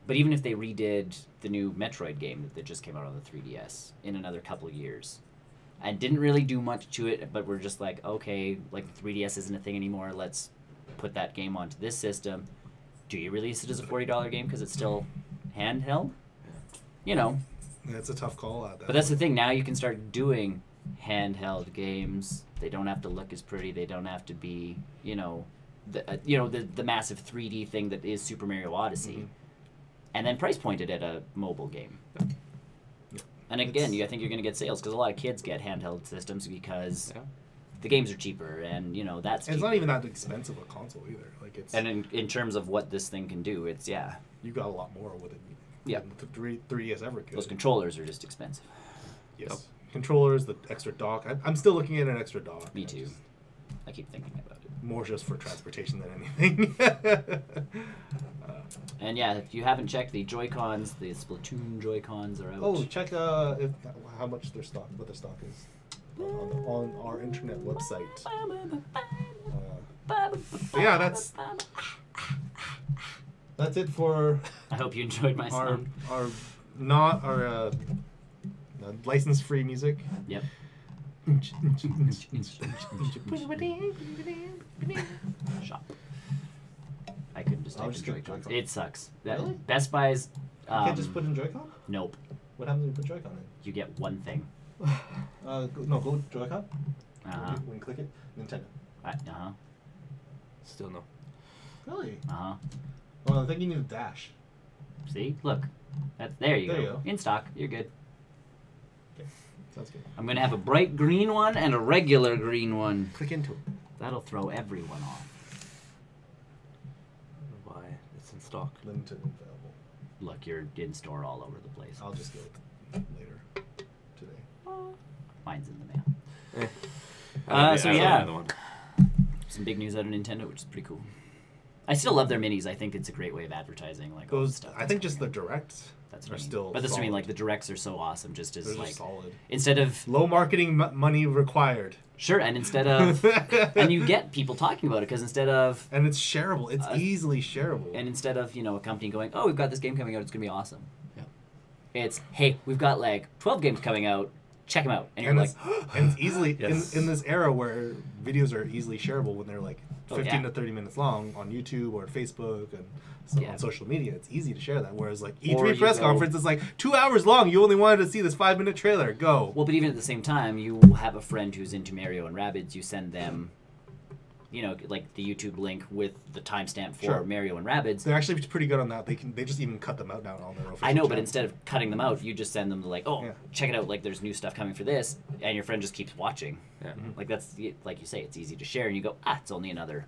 S2: but even if they redid the new Metroid game that just came out on the 3DS in another couple of years, and didn't really do much to it, but we're just like, okay, like the 3DS isn't a thing anymore. Let's put that game onto this system. Do you release it as a $40 game because it's still handheld? You know.
S1: it's a tough call out.
S2: But that's the thing. Now you can start doing handheld games. They don't have to look as pretty. They don't have to be, the massive 3D thing that is Super Mario Odyssey,
S1: Mhm.
S2: and then price pointed at a mobile game.
S1: Yeah.
S2: And again,
S1: It's-
S2: I think you're going to get sales because a lot of kids get handheld systems because
S3: Yeah.
S2: the games are cheaper, and that's.
S1: And it's not
S2: cheaper.
S1: even that expensive a console either. Like it's
S2: And in terms of what this thing can do, it's
S1: you got a lot more with it.
S2: Yeah.
S1: than the 3DS ever could.
S2: those controllers are just expensive.
S1: Yes.
S3: Yep.
S1: Controllers, the extra dock. I'm still looking at an extra dock.
S2: Me too. I keep thinking about it.
S1: More just for transportation than anything.
S2: And yeah, if you haven't checked the Joy-Cons, the Splatoon Joy-Cons are out.
S1: Oh, check how much their stock, what their stock is on our internet website. But yeah, that's it for
S2: I hope you enjoyed my
S1: our
S2: song.
S1: our license-free music.
S2: Yep. Shop. I couldn't just
S1: I'll
S2: type
S1: just
S2: in
S1: get
S2: Joy-Cons.
S1: Joy-Con.
S2: It sucks.
S1: Really?
S2: Best Buy's.
S1: You can't just put in Joy-Con?
S2: Nope.
S1: What happens when you put Joy-Con in?
S2: You get one thing.
S1: Go Joy-Con.
S2: Uh-huh.
S1: When you click it, Nintendo.
S2: Uh-huh.
S3: Still no.
S1: Really?
S2: Uh-huh.
S1: Well, I think you need a dash.
S2: See? Look. There you
S1: There
S2: go.
S1: you go.
S2: In stock. You're good.
S1: Okay, sounds good.
S2: I'm going to have a bright green one and a regular green one.
S1: Click into it.
S2: That'll throw everyone off.
S3: Why? It's in stock.
S1: Limited and available.
S2: Look, you're in store all over the place.
S1: I'll just get it later today.
S2: Mine's in the mail.
S3: I don't
S2: So
S3: need
S2: yeah.
S3: another one.
S2: Some big news out of Nintendo, which is pretty cool. I still love their minis. I think it's a great way of advertising. Like all the
S1: Those,
S2: stuff
S1: I think just the directs
S2: that's
S1: are
S2: what I mean.
S1: still.
S2: But that's what I mean.
S1: solid.
S2: Like the directs are so awesome. Just as
S1: They're
S2: like
S1: just solid.
S2: instead of
S1: Low marketing money required.
S2: sure, and instead of and you get people talking about it because instead of
S1: And it's shareable. It's easily shareable.
S2: and instead of a company going, oh, we've got this game coming out, it's gonna be awesome. It's, hey, we've got like 12 games coming out, check them out. And you're like,
S1: and it's easily
S3: Yes.
S1: in this era where videos are easily shareable when they're like 15
S2: yeah.
S1: to 30 minutes long on YouTube or Facebook and on social media. It's easy to share that. Whereas like
S2: Or
S1: E3
S2: you
S1: press
S2: go-
S1: conference is like 2 hours long. You only wanted to see this 5-minute trailer. Go.
S2: well, but even at the same time, you have a friend who's into Mario and Rabbids, you send them, like the YouTube link with the timestamp for
S1: Sure.
S2: Mario and Rabbids.
S1: They're actually pretty good on that. They just even cut them out now on their official
S2: I know, but
S1: channel.
S2: instead of cutting them out, you just send them like, oh,
S1: Yeah.
S2: check it out, like there's new stuff coming for this, and your friend just keeps watching.
S3: Yeah.
S2: Like that's, like you say, it's easy to share, and you go, it's only another,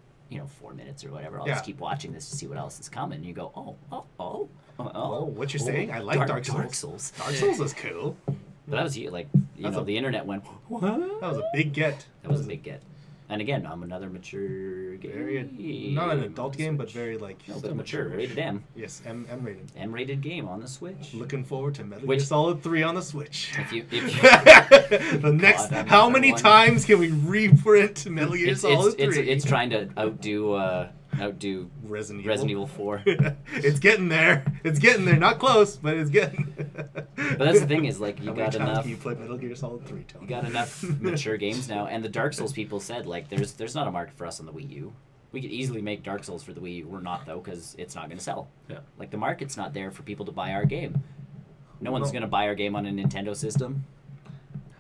S2: 4 minutes or whatever. I'll
S1: Yeah.
S2: just keep watching this to see what else is coming. And you go, oh,
S1: what you're saying? I like Dark Souls.
S2: Dark Souls.
S1: Dark Souls is cool.
S2: But that was like,
S1: That's
S2: the internet went, what?
S1: That was a big get.
S2: That was a big get. And again, I'm another mature game.
S1: Very, not an adult game, but very like.
S2: No, but mature. Rated M.
S1: Yes, M rated.
S2: M-rated game on the Switch.
S1: Looking forward to Metal
S2: Which-
S1: Gear Solid 3 on the Switch.
S2: If you
S1: The next,
S2: God,
S1: how
S2: another
S1: many
S2: one.
S1: times can we reprint Metal Gear Solid 3?
S2: it's trying to outdo Resident Evil 4.
S1: It's getting there. It's getting there. Not close, but it's getting.
S2: But that's the thing is, like, you
S1: How
S2: got
S1: many times
S2: enough.
S1: can you play Metal Gear Solid 3? Tony?
S2: You got enough mature games now, and the Dark Souls people said like, there's not a market for us on the Wii U. We could easily make Dark Souls for the Wii U. We're not though, because it's not going to sell.
S3: Yeah.
S2: Like the market's not there for people to buy our game. No one's
S1: No.
S2: going to buy our game on a Nintendo system.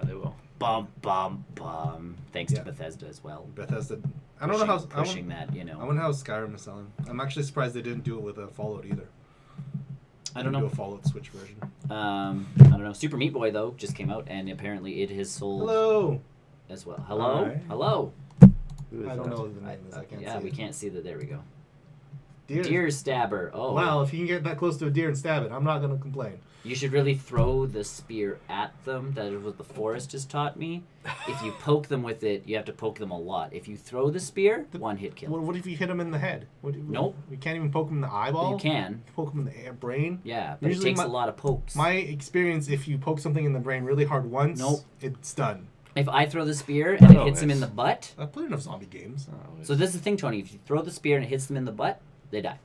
S3: They will.
S2: Bum bum bum. Thanks
S1: Yeah.
S2: to Bethesda as well.
S1: Bethesda. I don't know how.
S2: Pushing that,
S1: I wonder how Skyrim is selling. I'm actually surprised they didn't do it with a Fallout either.
S2: I don't
S1: Do
S2: know.
S1: a Fallout Switch version.
S2: I don't know. Super Meat Boy though just came out, and apparently it has sold
S1: Hello.
S2: as well. Hello,
S1: Hi.
S2: hello.
S1: I don't know what the name is. I can't see
S2: we
S1: it.
S2: can't see that. There we go.
S1: Deer.
S2: Deer stabber. Oh,
S1: Wow, if you can get that close to a deer and stab it, I'm not going to complain.
S2: You should really throw the spear at them. That is what the forest has taught me. If you poke them with it, you have to poke them a lot. If you throw the spear, one hit kill.
S1: What if you hit him in the head?
S2: Nope.
S1: You can't even poke him in the eyeball?
S2: You can.
S1: Poke him in the brain?
S2: Yeah, but
S1: Usually
S2: it takes a lot of pokes.
S1: My experience, if you poke something in the brain really hard once,
S2: Nope.
S1: it's done.
S2: If I throw the spear and it hits him in the butt...
S1: I've played enough zombie games.
S2: So this is the thing, Tony. If you throw the spear and it hits them in the butt, they die.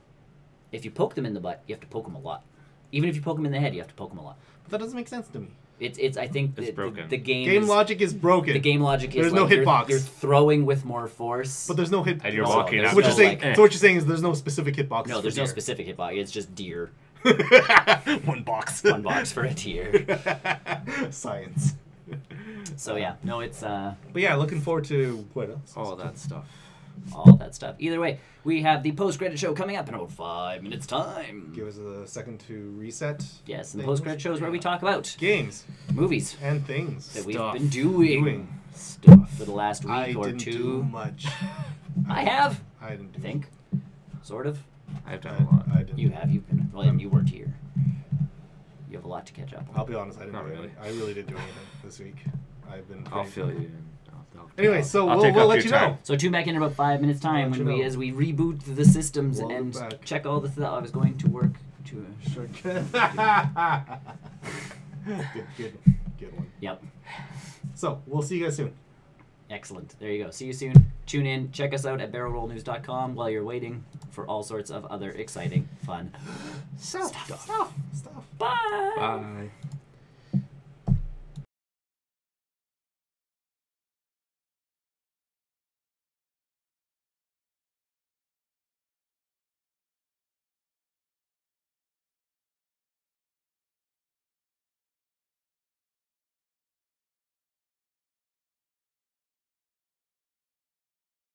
S2: If you poke them in the butt, you have to poke them a lot. Even if you poke them in the head, you have to poke them a lot.
S1: But that doesn't make sense to me.
S2: It's I think
S3: It's broken.
S2: The game
S1: Game logic is broken.
S2: The game logic is
S1: There's no
S2: like
S1: hitbox.
S2: you're throwing with more force.
S1: But there's no hit.
S3: And you're
S2: Also,
S3: walking
S2: there's
S3: out.
S1: So what
S2: no,
S1: you're saying?
S2: like-
S1: So what you're saying is there's no specific hitbox.
S2: No,
S1: for
S2: there's no
S1: deer.
S2: specific hitbox. It's just deer.
S1: One box.
S2: One box for a deer.
S1: Science.
S2: So yeah, no, it's
S1: But yeah, looking forward to what else?
S3: All that stuff.
S2: all that stuff. Either way, we have the post-credit show coming up in about 5 minutes time.
S1: Give us a second to reset.
S2: Yes, and the
S1: things.
S2: post-credit show is where we talk about
S1: Games
S2: movies
S1: and things
S2: that we've
S3: Stuff.
S2: been doing
S3: Stuff.
S2: for the last week
S1: I
S2: or
S1: didn't
S2: two.
S1: do much.
S2: I have,
S1: I didn't do
S2: I think, sort of.
S3: I've done a lot.
S1: I didn't.
S2: You have. You've been. Well, and you weren't here. You have a lot to catch up on.
S1: I'll be honest. I didn't.
S3: Not
S1: do
S3: really.
S1: anything. I really didn't do anything this week. I've been.
S3: I'll
S1: pretty-
S3: fill you in.
S1: Anyway, so
S3: I'll
S1: we'll
S3: take up
S1: let
S3: your
S1: you
S3: time.
S1: know.
S2: So tune back in about 5 minutes time
S1: Let you
S2: when
S1: know.
S2: as we reboot the systems
S1: We'll
S2: and
S1: be back.
S2: check all the stuff. I was going to work to.
S1: Sure. good one.
S2: Yep.
S1: So we'll see you guys soon.
S2: Excellent. There you go. See you soon. Tune in. Check us out at barrelrollnews.com while you're waiting for all sorts of other exciting, fun
S1: Stuff.
S2: Bye.
S3: Bye.